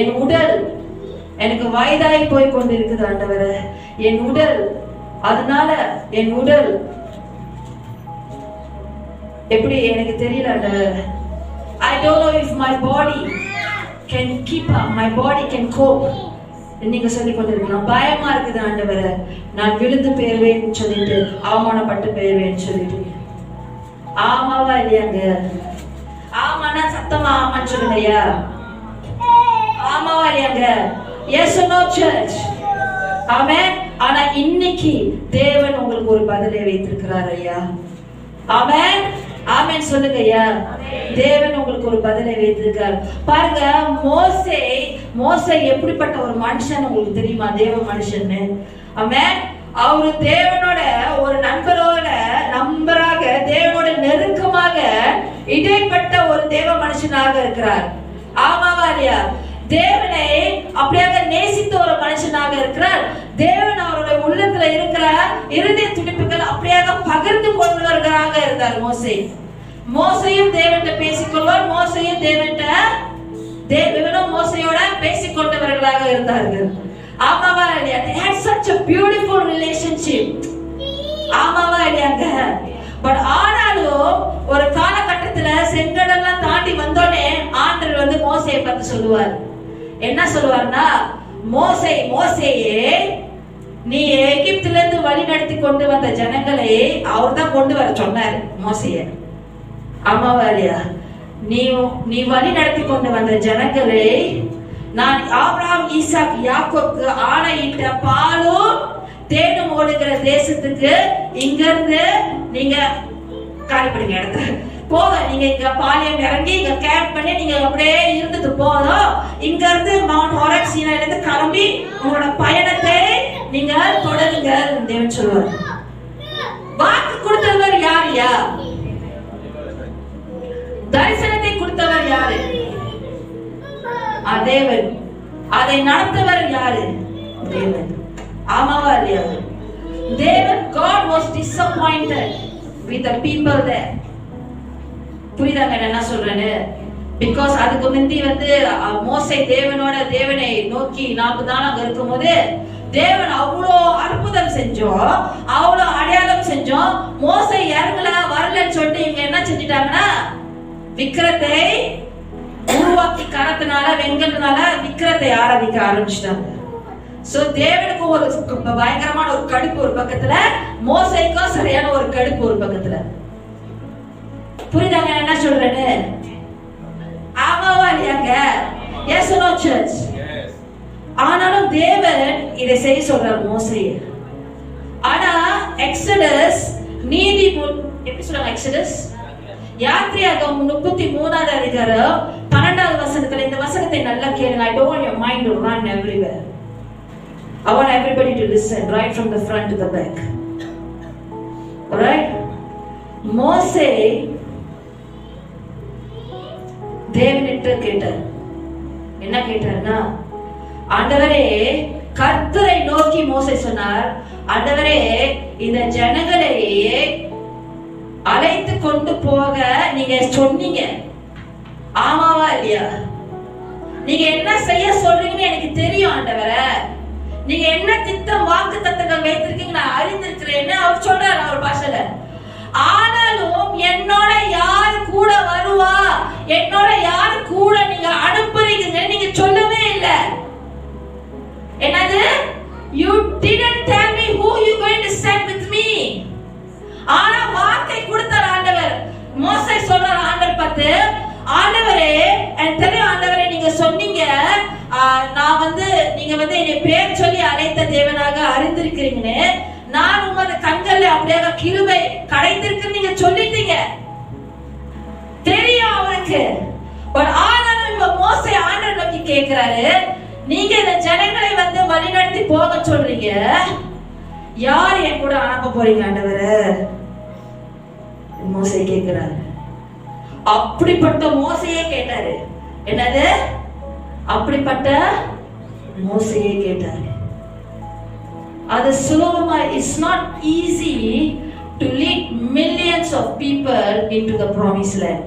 என் உடல் எனக்கு வயதாகி போய் கொண்டிருக்குது ஆண்டவரே. என் உடல், அதனால என் உடல் எப்படி எனக்கு தெரியல ஆண்டவரே. I don't know if my body can keep up, my body can cope. நீங்க சொல்லி கொண்டிருக்கலாம். பயமா இருக்குது ஆண்டவரே, நான் விழுந்து போயிருவேன்னு சொல்லிட்டு, அவமானப்பட்டு போயிருவேன்னு சொல்லிட்டு. ஆமாவா இல்லையாங்க? ஆமாண்ணா சத்தமா ஆமான்னு சொல்லுங்கய்யா. ஆமாவா இல்லையாங்க? Yes or no church? ஆமென். ஆனா இன்னைக்கு தேவன் உங்களுக்கு ஒரு பதிலை வைத்திருக்கிறார் ஐயா. ஆமென், ஆமென் சொல்லுங்க ஐயா. தேவன் உங்களுக்கு ஒரு பதிலை வைத்திருக்கார். பாருங்க, மோசே எப்படிப்பட்ட ஒரு மனுஷன் உங்களுக்கு தெரியுமா? தேவ மனுஷன்னு. ஆமென். அவரு தேவனோட ஒரு நண்பராக தேவனோட நெருக்கமாக இடைப்பட்ட ஒரு தேவ மனுஷனாக இருக்கிறார். ஆமாவா இல்லையா? தேவனை அப்படியாக நேசித்த ஒரு மனுஷனாக இருக்கிறார். தேவன் அவருடைய உள்ளத்துல இருக்கிற இருதய துடிப்புகள் அப்படியாக பகிர்ந்து கொள்வர்களாக இருந்தார் மோசே. மோசையும் தேவன்கிட்ட பேசிக்கொள்வார், மோசையும் தேவனும் மோசையோட பேசிக்கொண்டவர்களாக இருந்தார்கள். ஆமாவா இல்லையா? They had such a beautiful relationship. ஆமாவா இல்லையாங்க? பட் ஆனாலும் ஒரு காலகட்டத்துல செங்கடல்லாம் தாண்டி வந்தோடனே ஆண்டவர் வந்து மோசேயை பார்த்து சொல்லுவார். என்ன சொல்லுவார்னா, மோசேயே நீ எகிப்துல இருந்து வழி நடத்தி கொண்டு வந்த ஜனங்களை அவர் தான் கொண்டு வர சொன்னார் மோசேயை. ஆமாவா இல்லையா? நீ வழி நடத்தி கொண்டு வந்த ஜனங்களை நான் ஆபிரகாம், ஈசாக், யாக்கோபுக்கு ஆணையிட்ட பாலும் தேனும் ஓடுகிற தேசத்துக்கு இங்க இருந்து நீங்க காலிப்படுங்க இடத்துல போக. நீங்க இங்க பாளையம் இறங்கி இங்க கேம்ப் பண்ணி நீங்க அப்படியே இருந்துட்டு போதும். இங்க இருந்து மவுண்ட் ஹோரேப் சீனாயில இருந்து கிளம்பி உங்களோட பயணத்தை நீங்க தொடருங்க தேவன் சொல்லுவார். வாக்கு கொடுத்தவர் யாருயா? தரிசனத்தை கொடுத்தவர் யாரு? தேவன். அதை நடத்தவர் யாரு? தேவன். ஆமாவா இல்லையா? தேவன், God was disappointed with the people there. புரியுதாங்க என்ன சொல்றேன்னு? பிகாஸ் அதுக்கு முந்தி மோசே தேவனை நோக்கி 40 நாள் அங்க இருக்கும்போது தேவன் அவ்வளோ அற்புதம் செஞ்சோம், அவ்வளோ அடையாளம் செஞ்சோம். மோசே இறங்கல வரலன்னு சொல்லிட்டு இவங்க என்ன செஞ்சிட்டாங்கன்னா விக்கிரத்தை உருவாக்கி கரத்தினால வெங்கத்தினால விக்கிரத்தை ஆராதிக்க ஆரம்பிச்சிட்டாங்க. சோ தேவனுக்கு ஒரு பயங்கரமான ஒரு கடுப்பு ஒரு பக்கத்துல, மோசேக்கும் சரியான ஒரு கடுப்பு ஒரு பக்கத்துல. புரியுதாங்க என்ன சொல்றேன்னு? ஆமாவா இல்லையாங்க? Yes no church. ஆனாலும் தேவன் இதை செய்ய சொல்றார் மோசேயை. ஆனா எக்ஸடஸ் நீதி எப்படி சொல்றாங்க? எக்ஸடஸ் யாத்திரையாகமம் 33வது அதிகாரம் 12வது வசனத்துல இந்த வசனத்தை நல்லா கேளுங்க. I don't want your mind to run everywhere. I want everybody to listen right from the front to the back. Alright? மோசே தேவனிட்ட கேட்டார். என்ன கேட்டார்னா, ஆண்டவரே, கர்த்தரை நோக்கி மோசே சொன்னார், ஆண்டவரே, இந்த ஜனங்களை அழைத்து கொண்டு போக நீங்க சொன்னீங்க, ஆமாவா இல்லையா? நீங்க என்ன செய்ய சொல்றீங்கன்னு எனக்கு தெரியும் ஆண்டவரே. நீங்க என்ன திட்டம் வாக்கு தத்தங்கள் வைத்திருக்கீங்க நான் அறிந்திருக்கிறேன்னு அவர் சொல்றாரு அவர் பாஷையில. ஆனாலும் என்னோட யார் கூட வருவா, என்னோட யார் கூட நீங்க அனுப்புறீங்க நீங்க சொல்லவே இல்லை. என்னது? You didn't tell me who you going to send with me. ஆனா வார்த்தை கொடுத்தார் ஆண்டவர். மோசே சொல்றார் ஆண்டவர் பார்த்து, ஆண்டவரே எனக்கு தெரியும் ஆண்டவரே, நீங்க சொன்னீங்க நான் நீங்க என்னை பேர் சொல்லி அழைத்த தேவனாக அறிந்திருக்கிறீங்கன்னு. நான் உமது கண்கள்ல அப்படியே கிருபை கிடைத்திருக்கு நீங்க சொல்லிட்டீங்க, தெரியும் அவருக்கு. ஆனாலும் மோசே ஆண்டவர் நோக்கி கேட்கிறாரு, நீங்க இந்த ஜனங்களை வழிநடத்தி போக சொல்றீங்க, யார் என் கூட அனுப்ப போறீங்க ஆண்டவரே? மோசே கேட்கிறாரு. அப்படிப்பட்ட மோசையே கேட்டாரு. என்னது? அப்படிப்பட்ட மோசையே கேட்டாரு. அது சுலபமா, it's not easy to lead millions of people into the promised land.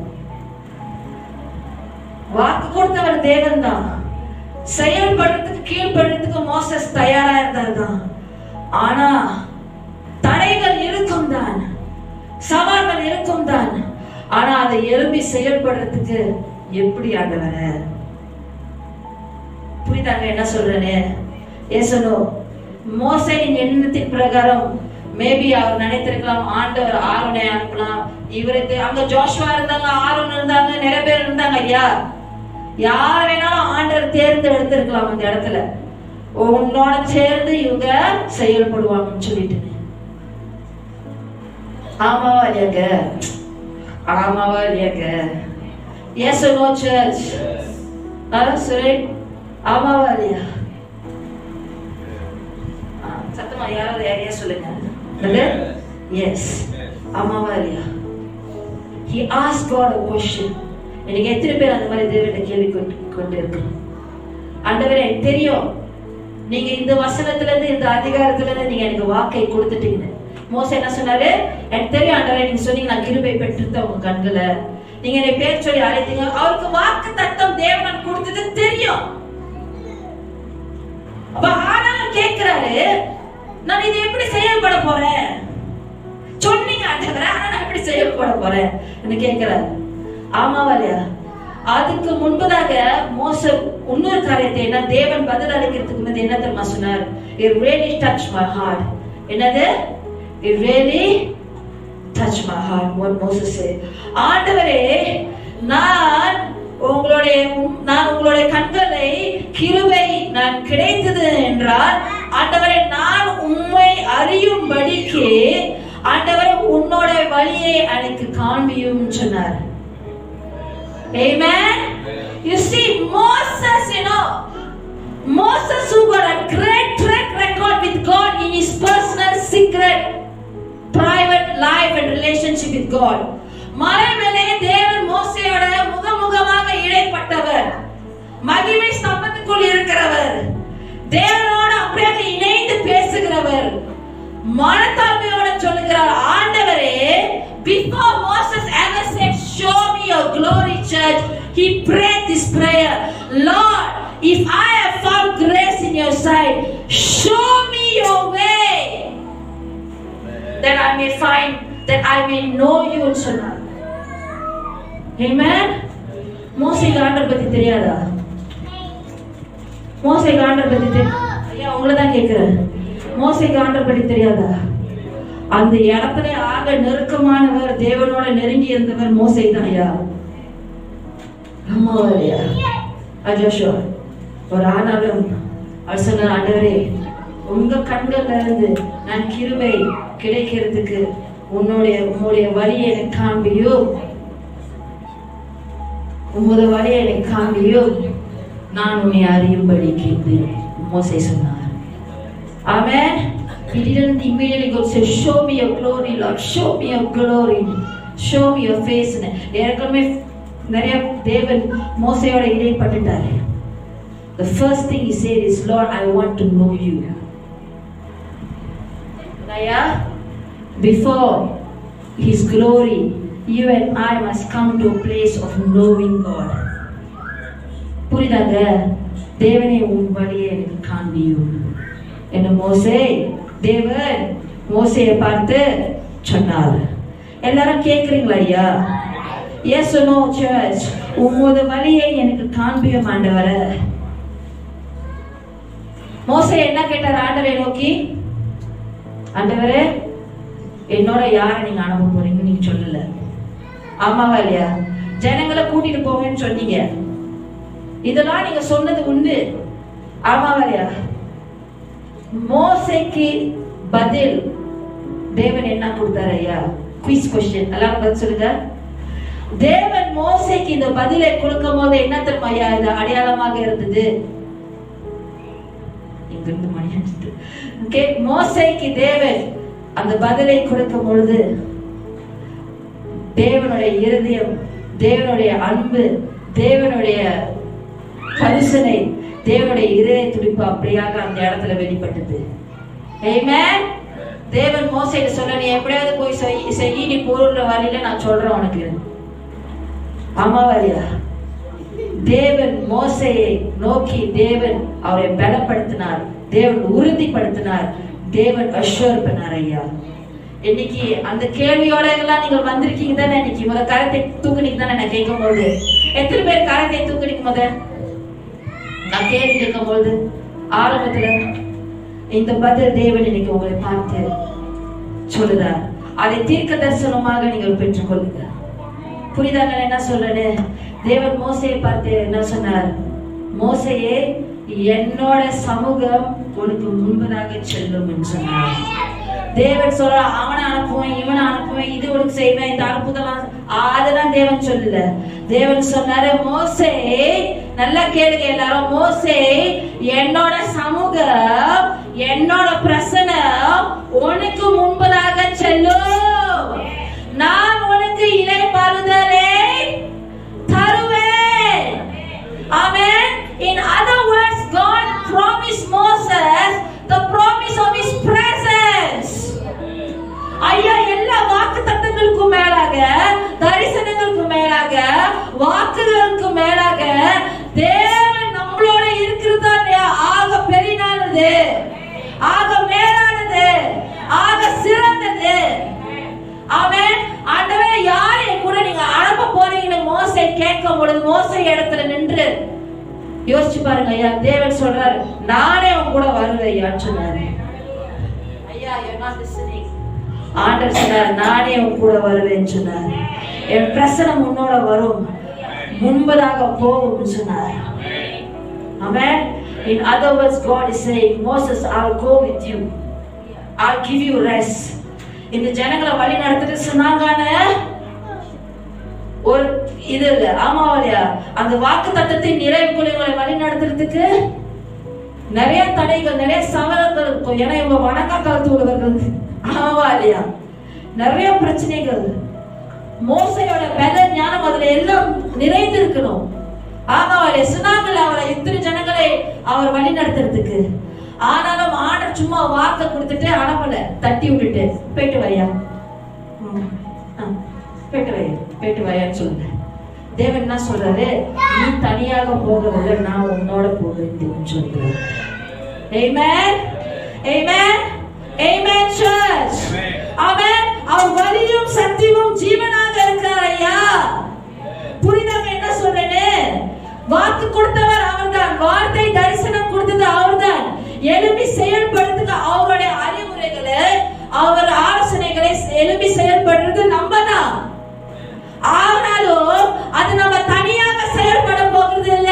வாக்கு கொடுத்தவர் தேவன் தான், செயல்படுறதுக்கு கீழ்படுறதுக்கு மோசஸ் தயாரா இருந்தார். ஆனா தடைகள் இருக்கும் தான், சவால்கள் இருக்கும் தான். ஆனா அதை எழுப்பி செயல்படுறதுக்கு எப்படி ஆண்டவர? புரியுதாங்க என்ன சொல்றேன்னு? ஏசனோ மோசையின் எண்ணத்தின் பிரகாரம் மேபி அவர் நினைத்திருக்கலாம் ஆண்டவர் ஆரோனை அனுப்பலாம். இவருக்கு அங்க ஜோஷுவா இருந்தாங்க, ஆரோன் இருந்தாங்க, நிறைய பேர் இருந்தாங்க. ஐயா, யார் வேணாலும் ஆண்டவர் தேர்ந்து எடுத்திருக்கலாம் அந்த இடத்துல, உன்னோட சேர்ந்து இவங்க செயல்படுவாங்கன்னு சொல்லிட்டு. ஆமாவா இல்லையாங்க? ஆமாவா இல்லையாங்க? Yes no church. சரி, ஆமாவா இல்லையா? சத்தமா யாராவது யாரையா சொல்லுங்க. எஸ், ஆமாவா இல்லையா? He asked God a question. எனக்கு எத்தனை பேர் அந்த மாதிரி தேவனை கேள்வி கொண்டு இருக்கிறோம்? ஆண்டவரே, எனக்கு தெரியும் நீங்க இந்த வசனத்துல இருந்து இந்த அதிகாரத்துல இருந்து நீங்க எனக்கு வாக்கை கொடுத்துட்டீங்க. மோசே என்ன சொன்னாரு? எனக்கு தெரியும் ஆண்டவரே, நீங்க சொன்னீங்க நான் கிருபை பெற்றிருந்த உங்க கண்ணுல, நீங்க என்னை பேர் சொல்லி அழைத்தீங்க. அவருக்கு வாக்கு தத்தம் தேவன் கொடுத்தது தெரியும். ஆனாலும் கேட்கிறாரு, நான் இதை எப்படி செயல்பட போறேன்? சொன்னீங்க ஆண்டவரே, ஆனா நான் எப்படி செயல்பட போறேன் கேட்கிறாரு. ஆமாவா இல்லையா? அதுக்கு முன்பதாக மோசே இன்னொரு காரியத்தை என்ன தேவன் பதில் அளிக்கிறதுக்கு முன்னாடி என்ன தெரியுமா சொன்னார்? It really touched my heart. என்னது? It really touched my heart. What Moses said. ஆண்டவரே, நான் உங்களுடைய கண்களை கிருபை நான் கிடைத்தது என்றால், ஆண்டவரே நான் உம்மை அறியும்படிக்கு ஆண்டவரே உன்னோட வழியை எனக்கு காண்பியும் சொன்னார். Amen. You see, Moses, Moses who got a great track record with God in his personal secret private life and relationship with God. மலை மேலே தேவன் மோசேயோட முகமுகமாக இடைப்பட்டவர். மகிமை ஸ்தம்பத்துக்குள் இருக்கிறவர், தேவனோடு அப்படியே இணைந்து பேசுகிறவர், மனத்தாழ்மையோட சொல்லுகிறார், ஆண்டவரே, before Moses ever said show me your glory, church, he prayed this prayer, Lord, if I have found grace in your sight, show me your way, that I may find, that I may know you சொன்னார். Amen. மோசேக்கு ஆண்டவர் பத்தி தெரியாதா? மோசேக்கு ஆண்டவர் பத்தி ஐயா உங்களை தான் கேட்கிறேன். மோசேக்கு ஆண்டவர் பத்தி தெரியாதா? அந்த இடத்துல ஆக நெருக்கமானவர், தேவனோட நெருங்கி இருந்தவர் மோசே தான் ஐயா. அம்மாவையா அஜோஷோ ஒரு ஆனாலும் அவர் சொன்னார், ஆண்டவரே, உங்க கண்கள்ல இருந்து நான் கிருபை கிடைக்கிறதுக்கு உம்முடைய வழியை எனக்கு காண்பியோ, உம்முடைய வழியை எனக்கு காண்பியோ, நான் உன்னை அறியும்படிக்கு மோசே சொன்னார். Amen. He didn't immediately go say, show me your glory, Lord, show me your glory, show me your face. ஏற்கனவே நிறைய தேவன் மோசேயோட இடைப்பட்டுட்டாரு. The first thing he said is, Lord, I want to know you. Naya, before his glory, you and I must come to a place of knowing God. புரியுதாங்க? தேவனே உன் வழியை எனக்கு காண்பியும் என்ன மோசே தேவன் மோசேயை பார்த்து சொன்னார். எல்லாரும் கேட்குறீங்களா ஐயா? எஸ் நோ சர்ச், உங்களுடைய வழியை எனக்கு காண்பியும் ஆண்டவரே. மோசே என்ன கேட்டார் ஆண்டவரை நோக்கி? ஆண்டவரே, என்னோட யாரை நீங்க அனுப்ப போறீங்க நீங்க சொல்லல, ஆமாவா இல்லையா? ஜனங்களை கூட்டிட்டு போவேன்னு சொன்னீங்க, இதெல்லாம் நீங்க சொன்னது உண்டு, ஆமாவா இல்லையா? மோசேக்கு பதில் தேவன் என்ன கொடுத்தாரு ஐயா? குவிஸ் கொஸ்டின், எல்லாரும் பதில் சொல்லுங்க. தேவன் மோசேக்கு இந்த பதிலை கொடுக்கும் போது என்ன தெரியுமா ஐயா இது அடையாளமாக இருந்தது? இங்கிருந்து மணியாச்சு. ஓகே, மோசேக்கு தேவன் அந்த பதிலை கொடுக்கும் பொழுது தேவனுடைய இருதயம், தேவனுடைய அன்பு, தேவனுடைய கரிசனை, தேவனுடைய இதய துடிப்பு அப்படியாக அந்த இடத்துல வெளிப்பட்டது. ஆமென். தேவன் மோசேக்கு சொல்ல, நீ எப்படியாவது போய் செய், நீ போற வழியில நான் சொல்றேன் உனக்கு, ஆமாவா இல்லையா? தேவன் மோசேயை நோக்கி தேவன் அவரை பலப்படுத்தினார், தேவன் உறுதிப்படுத்தினார், தேவன் அஷ்யூர் பண்ணார் ஐயா. இன்னைக்கு அந்த கேள்வியோட எல்லாம் நீங்க வந்திருக்கீங்க தானே? இன்னைக்கு முத கரத்தை தூக்குனீங்க தானே? நான் கேட்கும் போது எத்தனை பேர் கரத்தை தூக்குனீங்க? முத நான் கேள்வி கேட்கும் போது ஆரம்பத்துல இந்த பதில் தேவன் இன்னைக்கு உங்களை பார்த்து சொல்லுறார். அதை தீர்க்க தரிசனமாக நீங்கள் பெற்றுக்கொள்ளுங்க. புரியுதாங்க என்ன சொல்றேன்னு? தேவன் மோசையை பார்த்து என்ன சொன்னார்? மோசையே, என்னோட சமூகம் உனக்கு முன்பதாக செல்லும் என்று சொன்னார். தேவன் சொல்ற, அவனை அனுப்புவேன், இவனை அனுப்புவேன், இது உனக்கு செய்வேன், இந்த அனுப்புதெல்லாம் அதெல்லாம் தேவன் சொல்லல. தேவன் சொன்னாரு, மோசே, நல்லா கேளுங்க எல்லாரும், மோசே, என்னோட சமூகம், என்னோட பிரசனம் உனக்கு முன்பதாக செல்லும், நான் உனக்கு இளைப்பாறுதலை தருவேன். Amen. In other words, God promised Moses the promise of his presence. ஐயா, எல்லா வாக்குத்தத்தங்களுக்கு மேலாக, தரிசனங்களுக்கு மேலாக, வாக்குகளுக்கு மேலாக தேவன் நம்மளோட இருக்கிறதா ஆக பெரிதானது, ஆக மேலானது, ஆக சிறந்தது. ஆமென். ஆண்டவரே, யாரை கூட நீங்க அனுப்ப போறீங்கன்னு மோசே கேட்கும் பொழுது மோசே இடத்துல நின்று யோசிச்சு பாருங்க ஐயா. தேவன் சொல்றாரு, நானே உன் கூட வருவேன் ஐயான்னு சொன்னாரு. ஐயா, you're not listening. ஆண்டவர் சொன்னார், நானே உன் கூட வருவேன்னு சொன்னார். என் பிரசனம் உன்னோட வரும், முன்பதாக போகும் சொன்னார். ஆமென். In other words, God is saying, Moses, I'll go with you. I'll give you rest. இந்த ஜனங்களை வழி நடத்திட்டு சொன்னாங்க ஒரு இது இல்ல, ஆமாவா? அந்த வாக்கு தத்தத்தை நிறைவுக்குள்ளே வழி நடத்துறதுக்கு நிறைய தடைகள், நிறைய சவால்கள் இருக்கும். ஏன்னா இவங்க வணக்க காலத்து உள்ளவர்கள், ஆமாவா இல்லையா? நிறைய பிரச்சனைகள். மோசையோட பல ஞானம் அதுல எல்லாம் நிறைந்து இருக்கணும். ஆமாவாலே சொன்னாங்கல்ல அவரை இத்தனை ஜனங்களை அவர் வழி நடத்துறதுக்கு. ஆனாலும் ஆண்டவர் சும்மா வார்த்தை கொடுத்துட்டு அனுப்பல, தட்டி விட்டுட்டு போயிட்டு வையா, போயிட்டு வையான்னு சொல்லுங்க. தேவன் என்ன சொல்றாரு, நீ தனியாக போகவில்லை, நான் உன்னோட போகிறேன் சொல்றாரு. Amen. Amen. Amen church. Amen. அவர் வழியும் சத்தியமும் ஜீவனாக இருக்கிறார் ஐயா. புரியுதாங்க என்ன சொல்றேன்னு? வாக்கு கொடுத்தவர் அவர்தான், வார்த்தை தரிசனம் கொடுத்தது அவர்தான், எழுப்பி செயல்படுத்துக அவருடைய அறிவுரைகளை அவர் ஆலோசனைகளை எழுப்பி செயல்படுறது நம்ம தான். ஆனாலும் அது நம்ம தனியாக செயல்பட போகிறது இல்ல.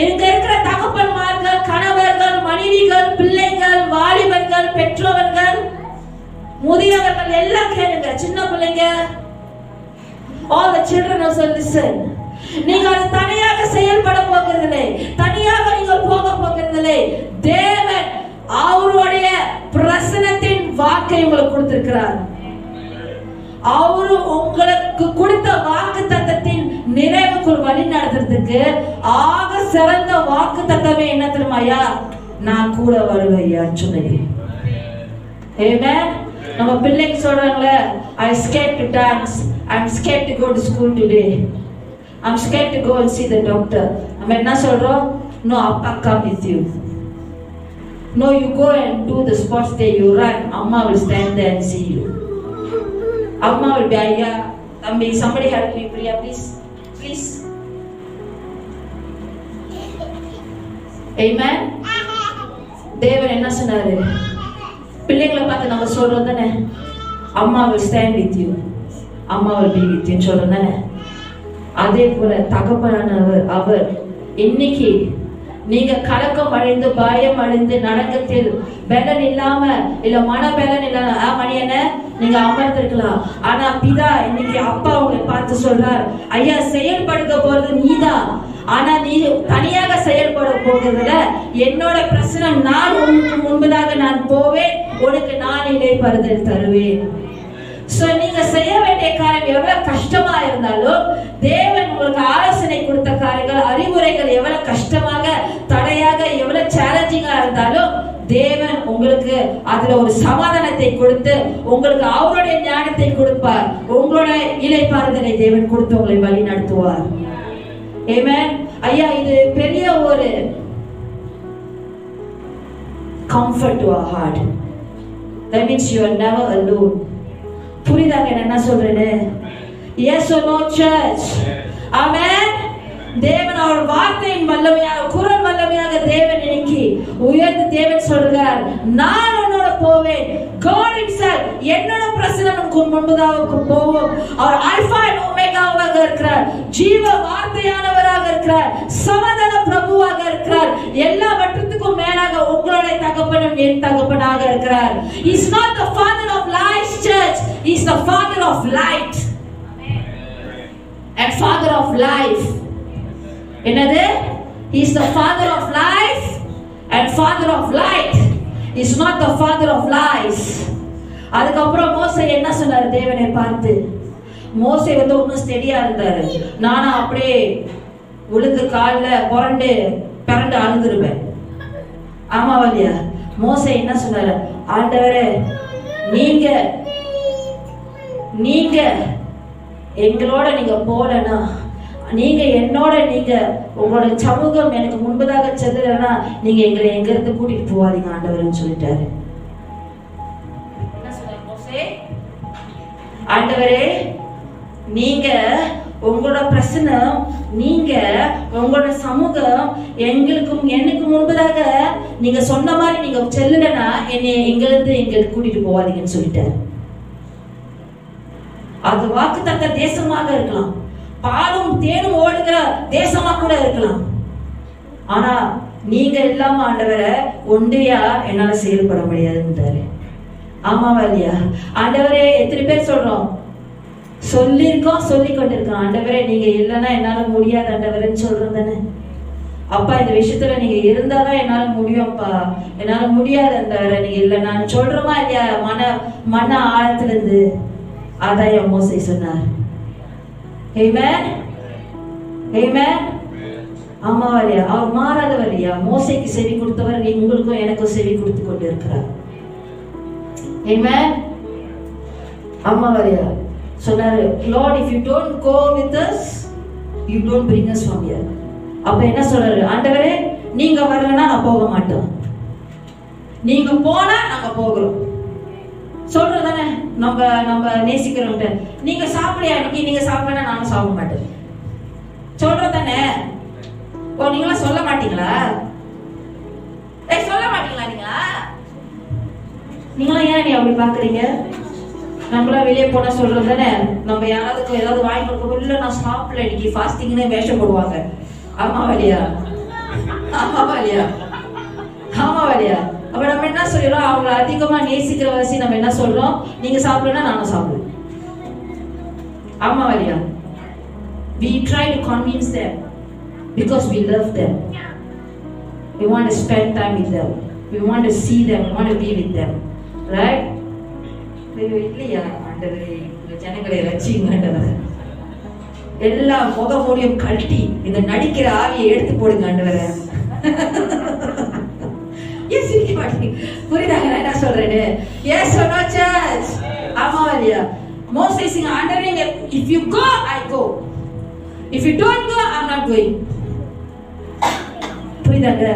இங்க இருக்கிற தகப்பன்மார்கள், கணவர்கள், மனைவிகள், பிள்ளைகள், வாலிபர்கள், பெற்றோர்கள், முதியவர்கள் எல்லாம் கேளுங்க. சின்ன பிள்ளைங்க, all the children also listen. நீங்க அது தனியாக செயல்பட போகிறதில்லை, தனியாக நீங்கள் போக போகிறதில்லை. தேவன் அவருடைய பிரசன்னத்தின் வாக்கை உங்களுக்கு கொடுத்திருக்கிறார். அவரு உங்களுக்கு கொடுத்த வாக்கு தத்தத்தின் நிறைவுக்குள் வழி நடத்துறதுக்கு ஆக சிறந்த வாக்கு தத்தமே என்ன தெரியுமாயா? நான் கூட வருவையா சொன்னது. Amen. நம்ம பிள்ளைங்க சொல்றாங்களே, I scared to dance, I'm scared to go to school today, I'm scared to go and see the doctor. நம்ம என்ன சொல்றோம்? No, Appa come with you. No, you go and do the sports day, you run, Amma will stand there and see you. Amma will be, ஐயா தம்பி, somebody help me, Priya, please. Amen. தேவன் என்ன சொன்னாரு? பிள்ளைங்களை பார்த்து நம்ம சொல்றோம் தானே, அம்மா will stand with you, அம்மா will be with you சொல்றோம் தானே. அதே போல தகப்பனானவர் அவர் இன்னைக்கு நீங்க கலக்கம் அடைந்து, பயம் அடைந்து, நடக்கத்தில் பலன் இல்லாம, இல்ல மன பலன் இல்லாம மணியன நீங்க அமர்ந்திருக்கலாம். ஆனா பிதா இன்னைக்கு அப்பா உங்களை பார்த்து சொல்றார், ஐயா செயல்படுத்த போறது நீதான், ஆனா நீ தனியாக செயல்பட போகிறதுல என்னோட பிரச்சனை நான் உனக்கு முன்பதாக நான் போவேன், உனக்கு நான் இடைப்படுதல் தருவேன். சோ நீங்க செய்ய வேண்டிய காரியம் எவ்வளவு கஷ்டமா இருந்தாலும், தேவன் உங்களுக்கு ஆலோசனை கொடுத்த காரியங்கள், அறிவுரைகள் எவ்வளவு கஷ்டமாக, தடையாக, எவ்வளவு சேலஞ்சிங்கா இருந்தாலும் தேவன் உங்களுக்கு அதுல ஒரு சமாதானத்தை கொடுத்து உங்களுக்கு அவருடைய ஞானத்தை கொடுப்பார். உங்களோட இளைப்பாறுதலை தேவன் கொடுத்து உங்களை வழி நடத்துவார். ஆமென். ஐயா இது பெரிய ஒரு comfort to our heart. That means you are never alone. புரியுதாங்க என்ன சொல்றேன்னு? Yes or no church? Amen. தேவன் அவர் வார்த்தையின் வல்லமையாக, குரல் வல்லமையாக தேவன் இன்னைக்கு உயர்ந்து தேவன் சொல்றார், நான் உன்னோட போவேன். God himself என்னோட பிரசன்னத்துக்கு முன்பதாக போவோம். அவர் ஆல்பா அண்ட் ஒமேகாவாக இருக்கிறார், ஜீவ வார்த்தையானவராக இருக்கிறார், சமாதான பிரபுவாக இருக்கிறார், எல்லாவற்றுக்கும் மேலாக உங்களுடைய தகப்பனும் என் தகப்பனாக இருக்கிறார். He is not the father of lies, church. He is the father of light and father of life. என்னது? He is the father of life and father of light. He is not the father of lies. அதுக்கப்புறம் மோசே என்ன சொன்னாரு தேவனை பார்த்து? மோசே ஒன்னும் ஸ்டெடியா இருந்தாரு, நானா அப்படியே உளுந்து காலில் புரண்டு பரண்டு அழுதுருவேன். ஆமாவா இல்லையா? மோசே என்ன சொன்னாரு? ஆண்டவரே நீங்க எங்களோட நீங்க போலனா, நீங்க என்னோட நீங்க உங்களோட சமூகம் எனக்கு முன்பதாக செல்லலன்னா நீங்க எங்களை எங்க இருந்து கூட்டிட்டு போவாதீங்க ஆண்டவர்னு சொல்லிட்டாரு. என்ன சொன்னாரு மோசே? ஆண்டவரே நீங்க உங்களோட பிரச்சனை, நீங்க உங்களோட சமூகம் எனக்கு முன்பதாக நீங்க சொன்ன மாதிரி நீங்க செல்லலன்னா என்னை எங்க இருந்து எங்களுக்கு கூட்டிட்டு போவாதீங்கன்னு சொல்லிட்டாரு. அது வாக்குத்தத்த தேசமாக இருக்கலாம், பாலும் தேனும் ஓடுகிற தேசமா கூட இருக்கலாம். ஆனா நீங்க இல்லாம ஆண்டவரை ஒன்றையா என்னால செயல்பட முடியாதுன்றாரு. ஆமாவா இல்லையா? ஆண்டவரே எத்தனை பேர் சொல்றோம், சொல்லியிருக்கோம், சொல்லி கொண்டிருக்கோம், ஆண்டவரே நீங்க இல்லைன்னா என்னால முடியாது ஆண்டவரேன்னு சொல்றோம் தானே. அப்பா இந்த விஷயத்துல நீங்க இருந்தாதான் என்னால முடியும்ப்பா, என்னால முடியாது ஆண்டவரே நீங்க இல்லை நான் சொல்றோமா இல்லையா? மன ஆழத்துல இருந்து. அதான் மோசே சொன்னார். Amen. ஆமென். ஆமா இல்லையா? அவர் மாறாதவர் இல்லையா? மோசேக்கு செவி கொடுத்தவர் உங்களுக்கும் எனக்கும் செவி கொடுத்து கொண்டு இருக்கிறார். ஆமென். ஆமா இல்லையா? சொன்னாரு, Lord, if you don't go with us, you don't bring us from here. அப்ப என்ன சொல்றாரு? ஆண்டவரே, நீங்க வரலன்னா நான் போக மாட்டோம், நீங்க போனா நாங்க போகிறோம். சொல்றதானே நம்ம நேசிக்கிறோம். நீங்க சாப்பிடையா அன்னைக்கு, நீங்க சாப்பிடனா நானும் சாப்பிட மாட்டேன் சொல்றதானே. ஓ, நீங்களா சொல்ல மாட்டீங்களா? சொல்ல மாட்டீங்களா? நீங்களா ஏன் நீ அப்படி பாக்குறீங்க? நம்மளா வெளியே போனா சொல்றது தானே. நம்ம யாராவது ஏதாவது வாங்கி கொடுக்க, இல்ல நான் சாப்பிடல இன்னைக்கு ஃபாஸ்டிங்னு வேஷம் போடுவாங்க. ஆமாவா இல்லையா? ஆமாவா இல்லையா? ஆமாவா இல்லையா? அப்ப நம்ம என்ன சொல்றோம்? அவங்களை அதிகமா நேசிக்கிற வரிசை நம்ம என்ன சொல்றோம்? நீங்க சாப்பிடலன்னா நானும் சாப்பிடுவேன். ஆமாவா இல்லையா? We try to convince them because we love them. We want to spend time with them. We want to see them. We want to be with them. Right? இல்லையா? ஆண்டவரே, ஜனங்களை ரட்சியுங்கன்றவர். எல்லா முகமூடியும் கழட்டி இந்த நடிக்கிற ஆவியை எடுத்து போடுங்க ஆண்டவரே. புரியுதாங்க நான் என்ன சொல்றேன்னு? Yes or no church? ஆமா இல்லையா? Moses saying, ஆண்டவரே, if you go, I go. If you don't go, I'm not going. புரியுதாங்க?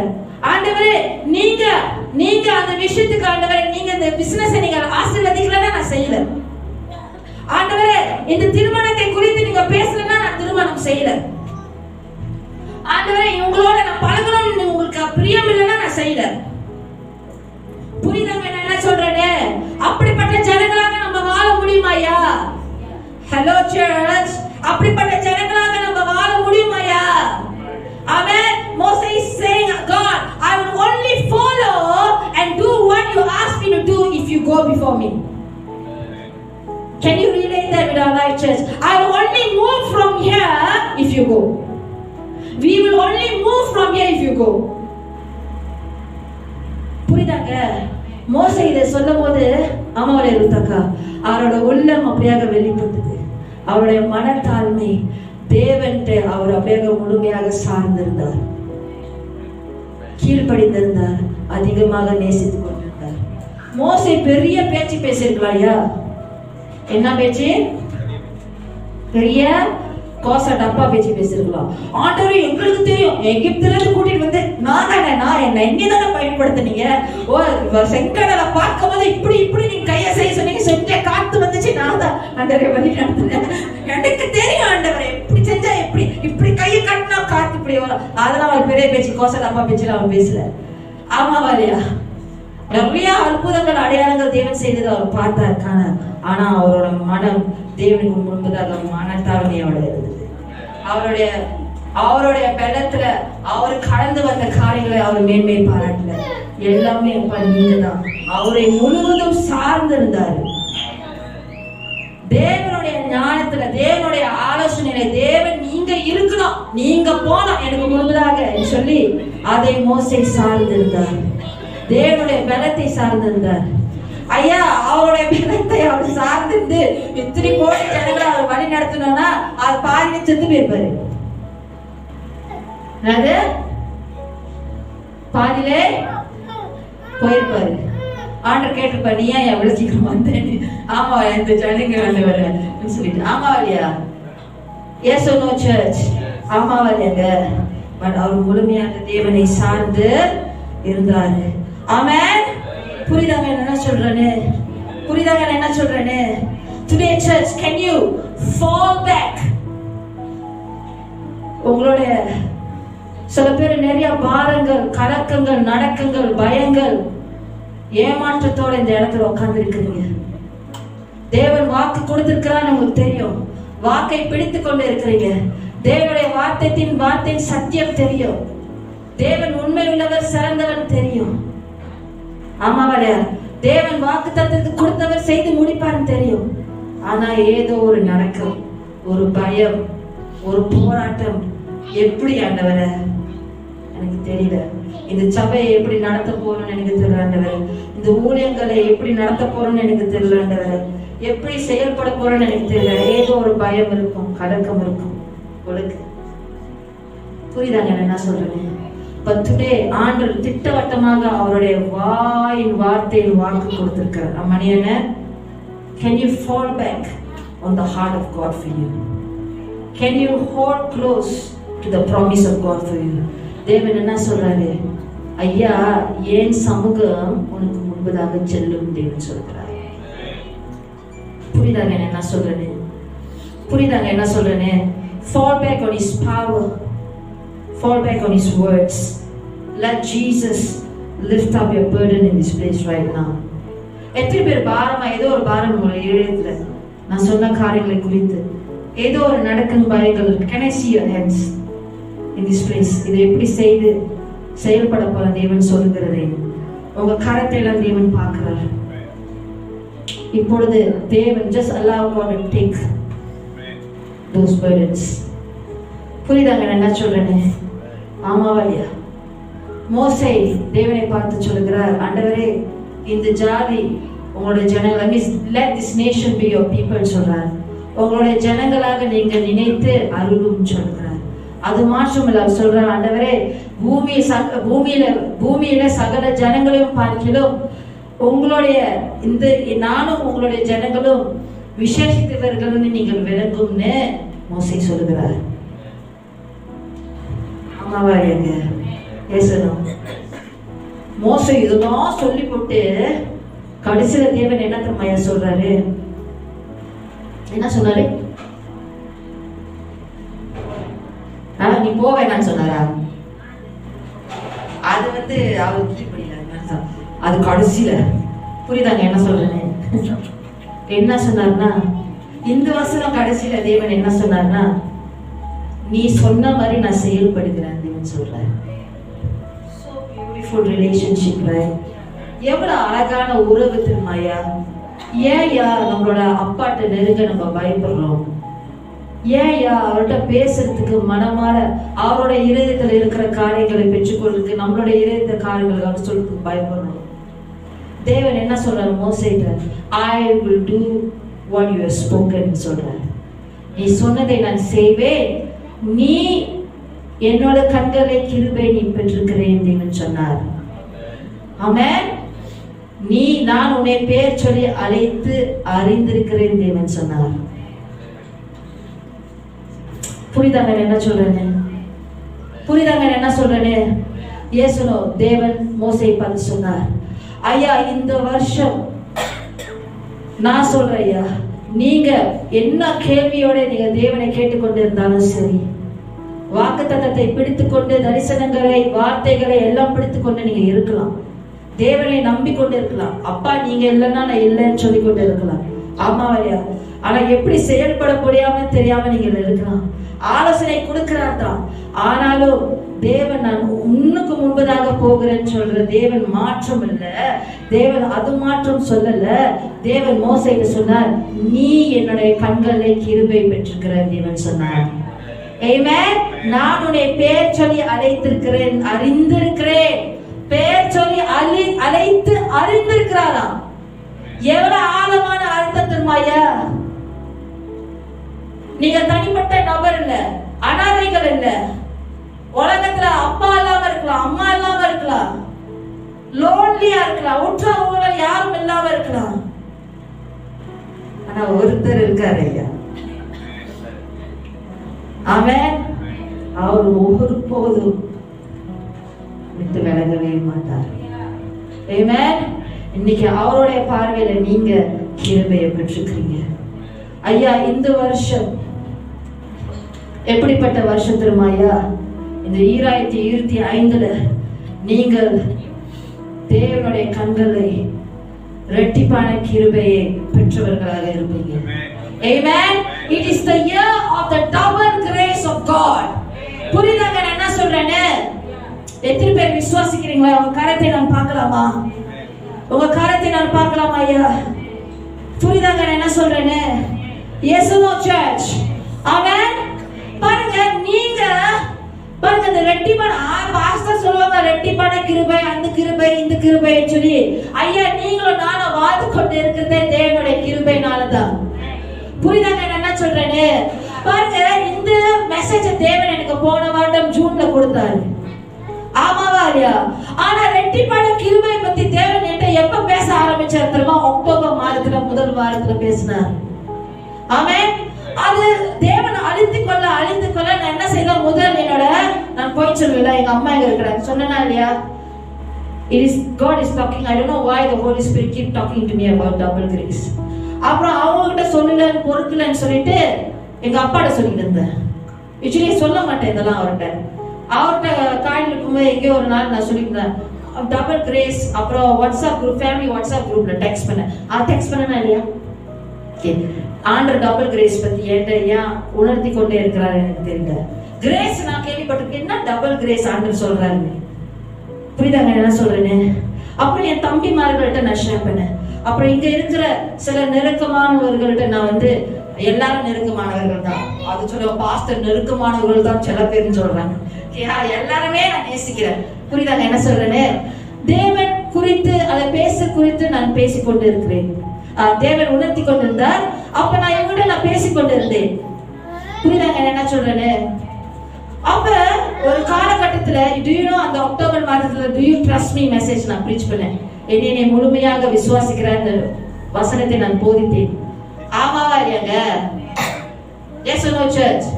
ஆண்டவரே, நீங்க அந்த விஷயத்துக்கு ஆண்டவரே, நீங்க இந்த பிசினஸை நீங்க ஆசீர்வதிக்கலன்னா நான் செய்யல. ஆண்டவரே, இந்த திருமணத்தை குறித்து நீங்க பேசலன்னா நான் திருமணம் செய்யல. ஆண்டவரே, உங்களோட நான் பழகணும்னு உங்களுக்கு பிரியம் இல்லைன்னா நான் செய்யல. புரியுதாங்க நான் என்ன சொல்றேன்னு? அப்படிப்பட்ட ஜனங்களாக நம்ம வாழ முடியுமாயா? ஹலோ சர்ச், அப்படிப்பட்ட ஜனங்களாக நம்ம வாழ முடியுமாயா? Amen. Moses is saying, God, I will only follow and do what you ask me to do if you go before me. Can you relate that with our life, church? I will only move from here if you go. We will only move from here if you go. புரியுதாங்க? மோசே இதை சொல்லும் போது அம்மாவளை ருத்தக்கா அவரோட உள்ளம் அப்படியாக வெளிப்பட்டது. அவருடைய மனத்தாழ்மை தேவன்ட்ட அவர் அப்படியாக முழுமையாக சார்ந்திருந்தார், கீழ்ப்படிந்திருந்தார், அதிகமாக நேசித்துக் கொண்டிருந்தார். மோசே பெரிய பேச்சு பேசியிருக்கலாம்யா. என்ன பேச்சு? பெரிய கோச டப்பா பேச்சு பேசிருக்கலாம். ஆண்டவரே, எங்களுக்கு தெரியும், எகிப்துல இருந்து கூட்டிட்டு வந்து நான் என்ன தானே பயன்படுத்தினீங்க. ஓ, செங்கடலை பார்க்கும் போது இப்படி நீங்க கையை செய்ய சொன்னீங்க, செஞ்ச காத்து வந்துச்சு, நான் தான் ஆண்டவரே வழி நடத்துனேன். எனக்கு தெரியும் ஆண்டவரே, இப்படி செஞ்சா இப்படி கையை கட்டினா காத்து இப்படி வரும். அதெல்லாம் அவர் பெரிய பேச்சு, கோச டப்பா பேச்சுல அவர் பேசல. ஆமாவா இல்லையா? நிறைய அற்புதங்கள் அடையாளங்கள் தேவன் செய்தது அவர் பார்த்தார். ஆனா அவரோட மனம் தேவனுக்கு முன்பதாக மனத்தாழ்மையோட இருந்தது. அவருடைய பலத்துல அவர் கடந்து வந்த காரியங்களை அவர் மேன்மை பாராட்டல. எல்லாமே நீங்க தான். அவரை முழுவதும் சார்ந்திருந்தாரு. தேவனுடைய ஞானத்துல, தேவனுடைய ஆலோசனையில, தேவன் நீங்க இருக்கணும், நீங்க போனோம் எனக்கு முழுவதாக சொல்லி அதை மோசே சார்ந்திருந்தார். தேவனுடைய பலத்தை சார்ந்திருந்தார். ஐயா, அவருடைய பலத்தை அவர் சார்ந்திருந்து இத்தனை கோடி ஜனங்களை அவர் வழி நடத்தணும்னா அது பாதியில செத்து போயிருப்பாரு. பாதியிலே போயிருப்பாரு. ஆண்டர் கேட்டிருப்பாரு, நீ ஏன் எவ்வளவு சீக்கிரம் வந்தேன்? ஆமா, இந்த ஜனங்க வந்து சொல்லிட்டு. ஆமாவா இல்லையா? Yes no church? ஆமாவா இல்லையாங்க? பட் அவர் முழுமையாக தேவனை சார்ந்து இருந்தாரு. ஆமென். புரியுதாங்க என்ன சொல்றேன்னு? புரியுதாங்க என்ன சொல்றேன்னு? Today church, can you fall back? உங்களுடைய சில பேர் நிறைய பாரங்கள், கலக்கங்கள், நடக்கங்கள், பயங்கள், ஏமாற்றத்தோட இந்த இடத்துல உட்கார்ந்து இருக்கிறீங்க. தேவன் வாக்கு கொடுத்திருக்கிறான்னு உங்களுக்கு தெரியும். வாக்கை பிடித்துக் கொண்டு இருக்கிறீங்க. தேவனுடைய வார்த்தையின் சத்தியம் தெரியும். தேவன் உண்மை உள்ளவர், சிறந்தவர் தெரியும். ஆமாவா? தேவன் வாக்குத்தத்தத்துக்கு கொடுத்தவர் செய்து முடிப்பார்னு தெரியும். ஆனா ஏதோ ஒரு நடக்கம், ஒரு பயம், ஒரு போராட்டம். எப்படி ஆண்டவரே எனக்கு தெரியல. இந்த சபையை எப்படி நடத்த போறோம்னு எனக்கு தெரியல ஆண்டவரே. இந்த ஊழியங்களை எப்படி நடத்த போறோம்னு எனக்கு தெரியல ஆண்டவரே. எப்படி செயல்பட போறோம்னு எனக்கு தெரியல. ஏதோ ஒரு பயம் இருக்கும், கலக்கம் இருக்கும். உங்களுக்கு புரியுதாங்க நான் என்ன சொல்றேன்? But today ஆண்டவர் திட்டவட்டமாக அவருடைய வாயின் வார்த்தையில் வாக்கு கொடுத்திருக்கிறார். அம்மனியன, can you fall back on the heart of God for you? Can you hold close to the promise of God for you? தேவன் என்ன சொல்றாரு? ஐயா, என் சமூகம் உனக்கு முன்பதாக செல்லும் தேவன் சொல்றார். புரியுதாங்க என்ன சொல்றேன்னு? புரியுதாங்க என்ன சொல்றேன்னு? Fall back on his power. Fall back on his words. Let Jesus lift up your burden in this place right now. எத்தனை பேர் பாரமா ஏதோ ஒரு பாரம் உங்களை எழுதுல நான் சொன்ன காரியங்களை குறித்து ஏதோ ஒரு நடக்கும் பயங்கள் இருக்கு. Can I see your hands in this place? இதை எப்படி செய்து செயல்பட போற தேவன் சொல்லுகிறதை உங்க கரத்தை எல்லாம் தேவன் பார்க்கிறார். இப்பொழுது தேவன் just allow God to take those burdens. புரியுதாங்க நான் என்ன சொல்றேன்னு? ஆமாவாலியா? மோசே தேவனை பார்த்து சொல்லுகிறார், ஆண்டவரே இந்த ஜாதி உங்களுடைய ஜனங்கள், let this nation be your people சொல்றார். உங்களுடைய ஜனங்களாக நீங்க நினைத்து அருளும் சொல்கிறார். அது மாற்றமில்ல, அவர் சொல்றார், ஆண்டவரே பூமியில சகல ஜனங்களையும் பார்க்கிலும் உங்களுடைய இந்த நானும் உங்களுடைய ஜனங்களும் விசேஷித்தவர்கள்னு நீங்கள் விளங்கும்னு மோசே சொல்லுகிறார். ஆமாவா எங்க பேசணும்? மோசே இதெல்லாம் சொல்லி போட்டு கடைசியில தேவன் என்ன தம்மையா சொல்றாரு? என்ன சொன்னாரு? நீ போவேன்னு சொன்னாரா? அது அவர் கீழ்படியில அது கடைசியில புரியுதாங்க என்ன சொல்றேன்னு? என்ன சொன்னார்னா, இந்த வசனம் கடைசியில தேவன் என்ன சொன்னார்னா, நீ சொன்ன மாதிரி நான் செயல்படுகிறேன் தேவன் சொல்றாரு. So beautiful relationship, right? எவ்வளவு அழகான உறவு திருமாயா. ஏயா நம்மளோட அப்பாட்ட நெருங்க நம்ம பயப்படுறோம்? ஏயா அவர்கிட்ட பேசுறதுக்கு மனமாற அவரோட இதயத்துல இருக்கிற காரியங்களை பெற்றுக்கொள்றதுக்கு நம்மளோட இதயத்த காரியங்களை அவர் சொல்றதுக்கு பயப்படுறோம்? தேவன் என்ன சொல்றாரு மோசேட்ட? I will do what you have spoken சொல்றாரு. நீ சொன்னதை நான் செய்வேன், நீ என்னோட கண்களை கிருபை நீ பெற்றிருக்கிறேன் தேவன் சொன்னார். ஆமென். நான் உன்னை பேர் சொல்லி அழைத்து அறிந்திருக்கிறேன் தேவன் சொன்னார். புரியுதாங்க என்ன சொல்றேன்னு? புரியுதாங்க என்ன சொல்றேன்னு? இயேசுனோ தேவன் மோசேயை பார்த்து சொன்னார், ஐயா இந்த வருஷம் நான் சொல்றேன் ஐயா, நீங்க என்ன கேள்வியோட நீங்க தேவனை கேட்டுக்கொண்டு இருந்தாலும் சரி, வாக்குத்தத்தத்தை பிடித்துக்கொண்டு தரிசனங்களை வார்த்தைகளை எல்லாம் பிடித்துக்கொண்டு நீங்க இருக்கலாம், தேவனை நம்பிக்கொண்டு இருக்கலாம். அப்பா நீங்க இல்லைன்னா நான் இல்லைன்னு சொல்லிக்கொண்டு இருக்கலாம். ஆமாவையா? ஆனா எப்படி செயல்பட முடியாம தெரியாம நீங்க இருக்கலாம். ஆலோசனை கொடுக்கிறார் தான், ஆனாலும் தேவன் நான் உன்னுக்கு முன்பதாக போகிறேன்னு சொல்ற தேவன் மாற்றம் இல்ல. தேவன் அது மாற்றம் சொல்லல. தேவன் மோசேக்கு சொன்னார், நீ என்னுடைய கண்களை கிருபை பெற்றிருக்கிற தேவன் சொன்னார். ஆமென். நான் உன்னை பேர் சொல்லி அழைத்திருக்கிறேன், அறிந்திருக்கிறேன். பேர் சொல்லி அழைத்து அறிந்திருக்கிறாரா? எவ்வளவு ஆழமான அர்த்தம் தெரியுமாயா? நீங்க தனிப்பட்ட நபர் இல்ல, அனாதைகள் இல்ல. உலகத்துல அப்பா இல்லாம இருக்கலாம், அம்மா இல்லாம இருக்கலாம், லோன்லியா இருக்கலாம், உற்றவர்கள் யாரும் இல்லாம இருக்கலாம். ஆனா ஒருத்தர் இருக்காரு ஐயா. ஆமென். அவர் ஒருபோதும் விட்டு விலகவே மாட்டார். ஆமென். இன்னைக்கு அவருடைய பார்வையில நீங்க கிருபையை பெற்றிருக்கீங்க ஐயா. இந்த வருஷம் எப்படிப்பட்ட வருஷம் தெரியுமாயா? இந்த 2025 நீங்கள் தேவனுடைய கண்களை இரட்டிப்பான கிருபையை பெற்றவர்களாக இருப்பீங்க. Amen. It is the year of the double grace of God. புரியுதாங்க நான் என்ன சொல்றேன்னு? எத்தனை பேர் விசுவாசிக்கிறீங்களா? உங்க கரத்தை நான் பார்க்கலாமா? உங்க கரத்தை நான் பார்க்கலாமா ஐயா? புரியுதாங்க நான் என்ன சொல்றேன்னு? Yes or no church? Amen. பாருங்க, நீங்க பாருங்க, இந்த ரெட்டிப்பான பாஸ்டர் சொல்லுவாங்க ரெட்டிப்பான கிருபை, அந்த கிருபை இந்த கிருபை சொல்லி. ஐயா நீங்களும் நானும் வாழ்ந்து கொண்டு இருக்கிறதே தேவனுடைய கிருபைனாலதான். புரியுதாங்க நான் என்ன சொல்றேன்னு? பாருங்க, இந்த மெசேஜ் தேவன் எனக்கு எனக்கு போன வருடம் ஜூன்ல கொடுத்தாரு. ஆமாவா இல்லையா? ஆனா ரெட்டிப்பான கிருபை பத்தி தேவன் என்கிட்ட எப்ப பேச ஆரம்பிச்சார் தெரியுமா? அக்டோபர் மாதத்துல முதல் வாரத்துல பேசினார். ஆமென். அது தேவன் அழித்து கொள்ள நான் என்ன செய்த முதல் என்னோட நான் போய் சொல்லுவேன், எங்க அம்மா எங்க இருக்கிறாங்க சொன்னா இல்லையா, God is talking. I don't know why the Holy Spirit keep talking to me about double grace. அப்புறம் அவங்க கிட்ட சொல்லல பொறுக்கலன்னு சொல்லிட்டு எங்க அப்பாட்ட சொல்லிட்டு இருந்தேன். யூசுவலி சொல்ல மாட்டேன் இதெல்லாம் அவர்கிட்ட காலையில் இருக்கும்போது எங்கேயோ ஒரு நாள் நான் சொல்லியிருந்தேன் டபுள் கிரேஸ். அப்புறம் வாட்ஸ்அப் குரூப், ஃபேமிலி வாட்ஸ்அப் குரூப்ல டெக்ஸ்ட் பண்ணேன் இல்லையா, ஆண்டர் டபுள் கிரேஸ் பத்தி என்கிட்ட ஏன் உணர்த்தி கொண்டே இருக்கிறாரு எனக்கு தெரியல. கிரேஸ் நான் கேள்விப்பட்டிருக்கேன், என்ன டபுள் கிரேஸ் ஆண்டர் சொல்றாரு, புரியுதாங்க என்ன சொல்றேன்னு. அப்புறம் என் தம்பிமார்கள்ட்ட நான் ஷேர் பண்ணேன். அப்புறம் இங்க இருக்கிற சில நெருக்கமானவர்கள்ட்ட நான் எல்லாரும் நெருக்கமானவர்கள் தான், அது சொல்ல பாஸ்டர் நெருக்கமானவர்கள் தான் சில பேர்னு சொல்றாங்க. எல்லாருமே நான் நேசிக்கிறேன், புரியுதாங்க என்ன சொல்றேன்னு. தேவன் குறித்து அதை குறித்து நான் பேசிக்கொண்டு இருக்கிறேன். தேவன் உணர்த்தி கொண்டிருந்தார். அப்ப நான் இவங்கிட்ட நான் பேசிக்கொண்டு இருந்தேன், புரியுதாங்க என்ன சொல்றேன்னு. அப்ப ஒரு காலகட்டத்துல அந்த அக்டோபர் மாதத்துல do you trust me message நான் பிரீச் பண்ணேன். என்னை முழுமையாக விசுவாசிக்கிற அந்த வசனத்தை நான் போதித்தேன். ஆமாவா இல்லையாங்க? Yes no church.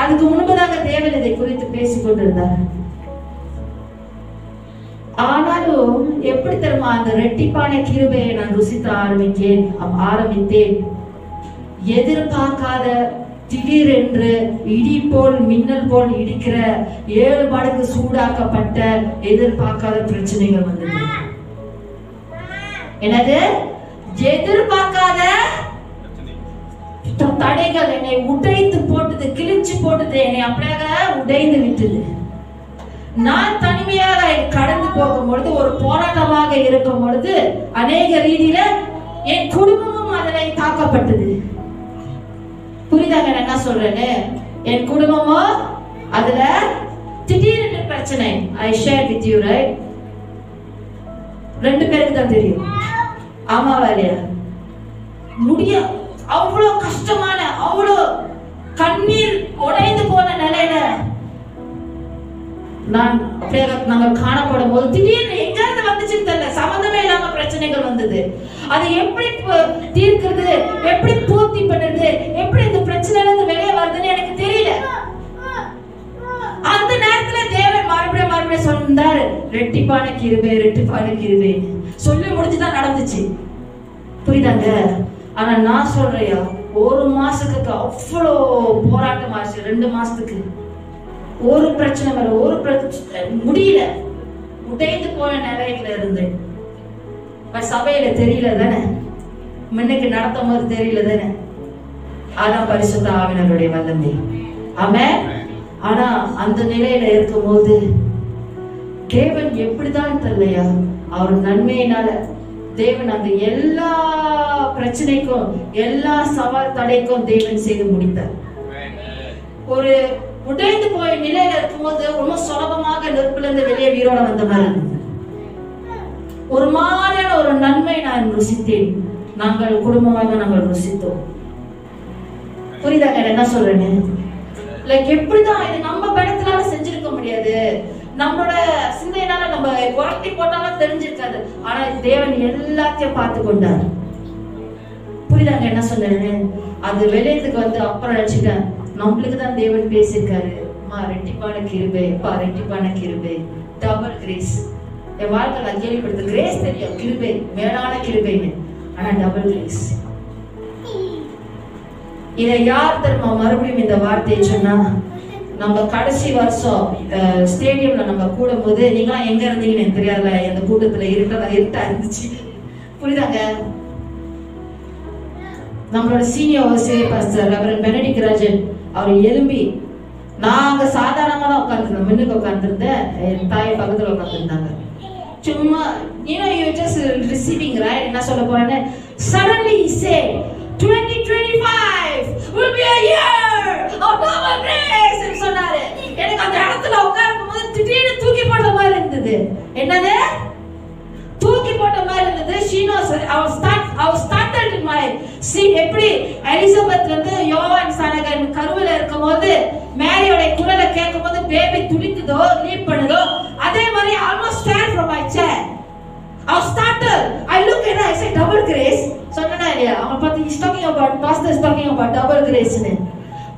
அதுக்கு முன்பதாக தேவன் இதை குறித்து பேசிக் கொண்டிருந்தார். ஆனாலும் எப்படி தெரியுமா, அந்த ரெட்டிப்பான கிருபையை நான் ருசித்த ஆரம்பித்தேன். எதிர்பார்க்காத திடீரென்று இடி போல் மின்னல் போல் இடிக்கிற 7 மடங்கு சூடாக்கப்பட்ட எதிர்பார்க்காத பிரச்சனைகள் வந்தது. என்னது? எதிர்பார்க்காத தடைகள் என்னை உடைத்து போட்டது, கிழிச்சு போட்டது, என்னை அப்படியே உடைந்து விட்டது. நான் தனிமையாக கடந்து போகும் பொழுது, ஒரு போராட்டமாக இருக்கும் பொழுது, அநேக ரீதியில என் குடும்பமும் அதனை தாக்கப்பட்டது. புரியுதாங்க என்ன சொல்றேன்னு. என் குடும்பமோ அதுல திடீரென்று பிரச்சனை. I share with you, right? 2 பேருக்கு தான் தெரியும், ஆமாவா இல்லையா? அவ்வளவு கஷ்டமான, அவ்வளவு கண்ணீர் உடைந்து போன நிலையில நாங்கள் காணப்படும் போது திடீர்னு எங்க இருந்து வந்துச்சுன்னு தெரியல, சம்பந்தமே இல்லாம பிரச்சனைகள் வந்தது. அதை எப்படி தீர்க்கிறது, எப்படி பூர்த்தி பண்ணுறது, எப்படி இந்த பிரச்சனைல இருந்து வெளியே வருதுன்னு எனக்கு தெரியல. அந்த நேரத்துல தேவன் மறுபடியும் சொன்னாரு, ரெட்டிப்பான கிருபை சொல்லி முடிச்சுதான் நடந்துச்சு, புரியுதாங்க. ஆனா நான் சொல்றையா, 1 மாசத்துக்கு அவ்வளோ போராட்டம் ஆச்சு. 2 மாசத்துக்கு ஒரு பிரச்சனை மேல ஒரு முடியல, உடைந்து போன நிலையில இருந்து. சபையில தெரியல தானே, முன்னைக்கு நடத்தும் போது தெரியல தானே. அதான் பரிசுத்த ஆவியானவருடைய வல்லமை. ஆமென். ஆனா அந்த நிலையில இருக்கும் போது தேவன் எப்படிதான் தெரியலையா, அவர் நன்மையினால தேவன் அந்த எல்லா பிரச்சனைக்கும் எல்லா சவால் தடைக்கும் தேவன் செய்து முடித்தார். ஒரு உடைந்து போய் நிலையில இருக்கும்போது ரொம்ப சுலபமாக நெருப்புல இருந்து வெளியே வீரோட வந்த மாதிரி இருந்தது. ஒரு மாதிரியான ஒரு நன்மை நான் ருசித்தேன். நாங்கள் குடும்பமாக நாங்கள் ருசித்தோம். புரியுதாங்க என்ன சொல்றேன்னு. எப்படிதான் இது நம்ம படத்தினால செஞ்சிருக்க முடியாது, நம்மளோட சிந்தையினால நம்ம குரட்டி போட்டாலும் தெரிஞ்சிருக்காது. ஆனா தேவன் எல்லாத்தையும் பார்த்து கொண்டார். புரியுதாங்க என்ன சொல்றேன்னு. அது வெளியத்துக்கு அப்புறம் நினைச்சுட்டேன், நம்மளுக்கு தான் தேவன் பேசியிருக்காரு, ரெட்டிப்பான கிருபை, டபுள் கிரேஸ். என் வாழ்க்கை நான் கேள்விப்படுத்த கிரேஸ் தெரியும், கிருபை மேலான கிருபைன்னு, ஆனா டபுள் கிரேஸ். இதை யார் தெரியுமா மறுபடியும் இந்த வார்த்தையை சொன்னா, நம்ம கடைசி வருஷம் ஸ்டேடியம்ல நம்ம கூடும் போது, நீங்களாம் எங்க இருந்தீங்கன்னு எனக்கு தெரியாதுல, இந்த கூட்டத்துல இருட்டா இருந்துச்சு, புரியுதாங்க. நம்மளோட senior pastor reverend Benedict Rajan அவர் எழும்பி, நாங்க சாதாரணமா தான் உட்காந்துருந்தோம், முன்னுக்கு உட்காந்துருந்தேன், என் தாயை பக்கத்துல உட்காந்துருந்தாங்க. சும்மா you just receiving, right? என்ன சொல்ல போறேன்னு, suddenly he said 2025 will be a year of double grace ன்னு சொன்னாரு. எனக்கு அந்த இடத்துல உட்காரும் போது திடீர்னு தூக்கி போட்ட மாதிரி இருந்தது. என்னது? தூக்கி போட்ட மாதிரி இருந்தது. I was startled in my எப்படி எலிசபெத் வந்து யோவான் ஸ்நானகன் கருவில இருக்கும்போது மேரியோட குரலை கேட்கும்போது பேபி துடித்ததோ லீப் பண்ணுதோ, அதே மாதிரி almost stand from my chair. I was startled. I look at her, I said double grace. சொன்னேனா இல்லையா? அவங்க பார்த்து he's talking about, pastor is talking about double grace னு.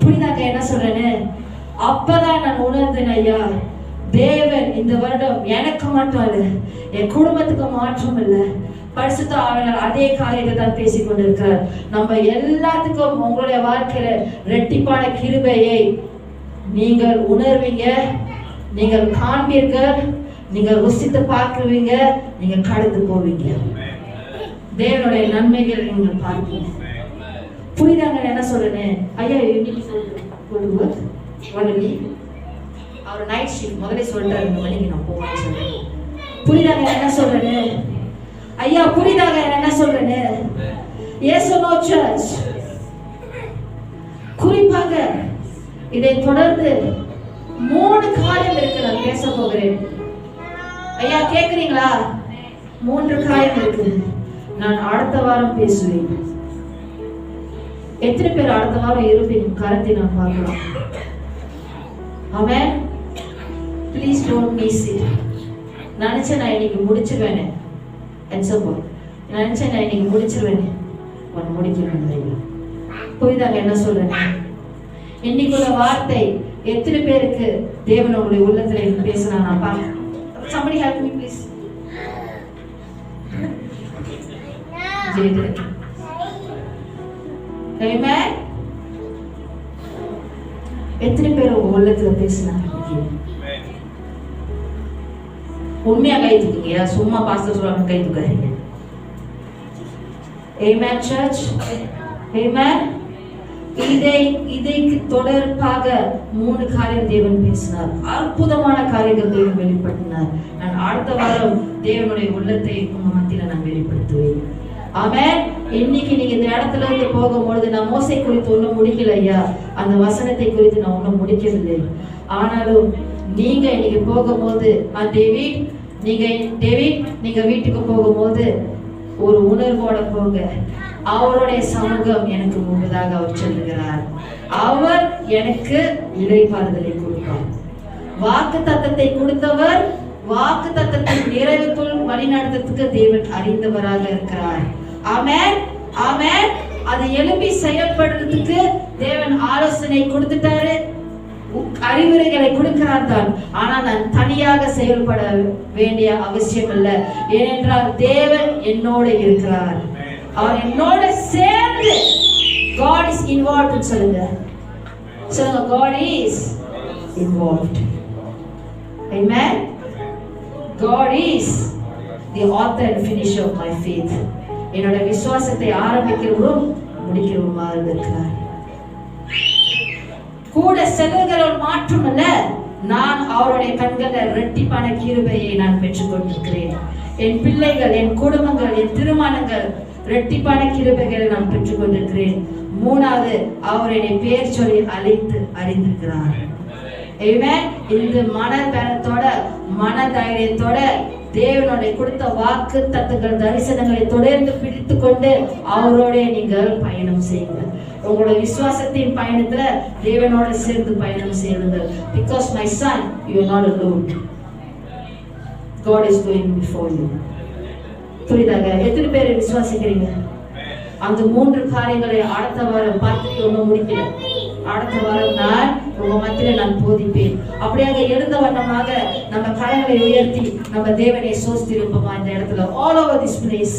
புரியுதாங்க என்ன சொல்றேன்னு? அப்பதான் நான் உணர்ந்தேன், ஐயா தேவன் இந்த வருடம் எனக்கு மட்டும் அல்ல, என் குடும்பத்துக்கு மாற்றம் இல்லை, பரிசுத்த ஆவியானவர் அதே காரியத்தை தான் பேசிக் கொண்டிருக்கிறார். நம்ம எல்லாத்துக்கும் உங்களுடைய வாழ்க்கையில இரட்டிப்பான கிருபையை நீங்கள் உணர்வீங்க, நீங்கள் காண்பீர்கள், நீங்கள் ருசித்து பார்க்குவீங்க, நீங்க கடந்து போவீங்க. தேவனுடைய நன்மைகள் நீங்கள் பார்ப்பீங்க. புரியுதாங்க என்ன சொல்றேன்னு? ஐயா அவர் நைட் ஷிஃப்ட் முதல்ல சொல்லிட்டாரு, 2 மணிக்கு நான் போவேன்னு சொல்றேன். புரியுதாங்க என்ன சொல்றேன்னு? ஐயா புரியுதாங்க என்ன சொல்றேன்னு? Yes or no church? குறிப்பாக இதை தொடர்ந்து 3 காரியம் இருக்கு நான் பேச போகிறேன். ஐயா கேக்குறீங்களா? 3 காரியம் இருக்கு. நான் அடுத்த வாரம் பேசுவேன். எத்தனை பேர் அடுத்த வாரம் இருப்பீங்க? கரத்தை நான் பார்க்கலாம். ஆமென். Please don't miss it. நினைச்சேன் நான் இன்னைக்கு முடிச்சிருவேன். நினைச்சேன் நான் இன்னைக்கு முடிச்சிருவேன். முடிக்கிறேன். புரியுதாங்க என்ன சொல்றேன்? இன்னைக்குள்ள வார்த்தை எத்தனை பேருக்கு தேவன் உங்களுடைய உள்ளத்துல பேசினா நான் பார்க்க. Somebody help me please. Amen. எத்தனை பேர் உங்க உள்ளத்துல பேசினாங்க? உண்மையா கை தூக்குங்க, சும்மா பாஸ்டர் சொல்றாங்க கை தூக்காதீங்க. Amen church. Amen. இதைக்கு தொடர்பாக 3 காரியம் தேவன் பேசினார். அற்புதமான காரியங்கள் தேவன் வெளிப்படுத்தினார். நான் அடுத்த வாரம் தேவனுடைய உள்ளத்தை உங்க மத்தியில நான் வெளிப்படுத்துவேன். ஆமென். இன்னைக்கு நீங்க இந்த இடத்துல இருந்து போகும்போது நான் மோசே குறித்து ஒன்றும் முடிக்கல ஐயா, அந்த வசனத்தை குறித்து நான் ஒன்றும் முடிக்கவில்லை. ஆனாலும் நீங்க இன்னைக்கு போகும்போது டேவிட் நீங்க வீட்டுக்கு போகும்போது ஒரு உணர்வோட போங்க. அவருடைய சமூகம் எனக்கு முன்பதாக அவர் சொல்லுகிறார். அவர் எனக்கு இளைப்பாறுதலை கொடுப்பார். வாக்கு தத்தத்தை கொடுத்தவர் வாக்கு தத்தத்தை நிறைவுக்குள் வழிநடத்துறதுக்கு தேவன் அறிந்தவராக இருக்கிறார். ஆமென். ஆமென். அது எழுப்பி செயல்படுறதுக்கு தேவன் ஆலோசனை கொடுத்துட்டாரு, அறிவுரைகளை கொடுக்கிறார் தான். ஆனா நான் தனியாக செயல்பட வேண்டிய அவசியம் இல்லை. ஏனென்றால் தேவன் என்னோட இருக்கிறார். அவர் என்னோட சேர்ந்து God is involved சொல்லுங்க. சொல்லுங்க God is involved. Amen. God is the author and finisher of my faith. என்னோட விசுவாசத்தை ஆரம்பிக்கிறவரும் முடிக்கிறவருமா இருக்கிறார். கூட செல்லுகிறவர் மாற்றம் அல்ல, நான் அவருடைய கண்களில் இரட்டிப்பான கிருபையை நான் பெற்றுக் கொண்டிருக்கிறேன். என் பிள்ளைகள், என் குடும்பங்கள், என் திருமணங்கள் இரட்டிப்பான கிருபைகளை நான் பெற்றுக் கொண்டிருக்கிறேன். 3வது, அவர் என்னை பேர் சொல்லி அழைத்து அறிந்திருக்கிறார். ஆமென். இந்த மனபலத்தோட மன தைரியத்தோட தேவனுடைய கொடுத்த வாக்கு தத்தங்கள் தரிசனங்களை தொடர்ந்து பிடித்து கொண்டு அவரோட நீங்கள் பயணம் செய்யுங்கள். உங்களோட விசுவாசத்தின் பயணத்துல தேவனோட சேர்ந்து பயணம் செய்யுங்கள். Because my son, you are not alone. God is going before you. புரியுதாங்க? எத்தனை பேர் விசுவாசிக்கிறீங்க? அந்த 3 காரியங்களை அடுத்த வாரம் பார்த்து ஒன்றும் முடிக்கல. அடுத்த வாரம் நான் உங்க மத்தியில நான் போதிப்பேன். அப்படியாக எழுந்த வண்ணமாக நம்ம கரங்களை உயர்த்தி நம்ம தேவனை சோஸ்திருப்போமா இந்த இடத்துல all over this place.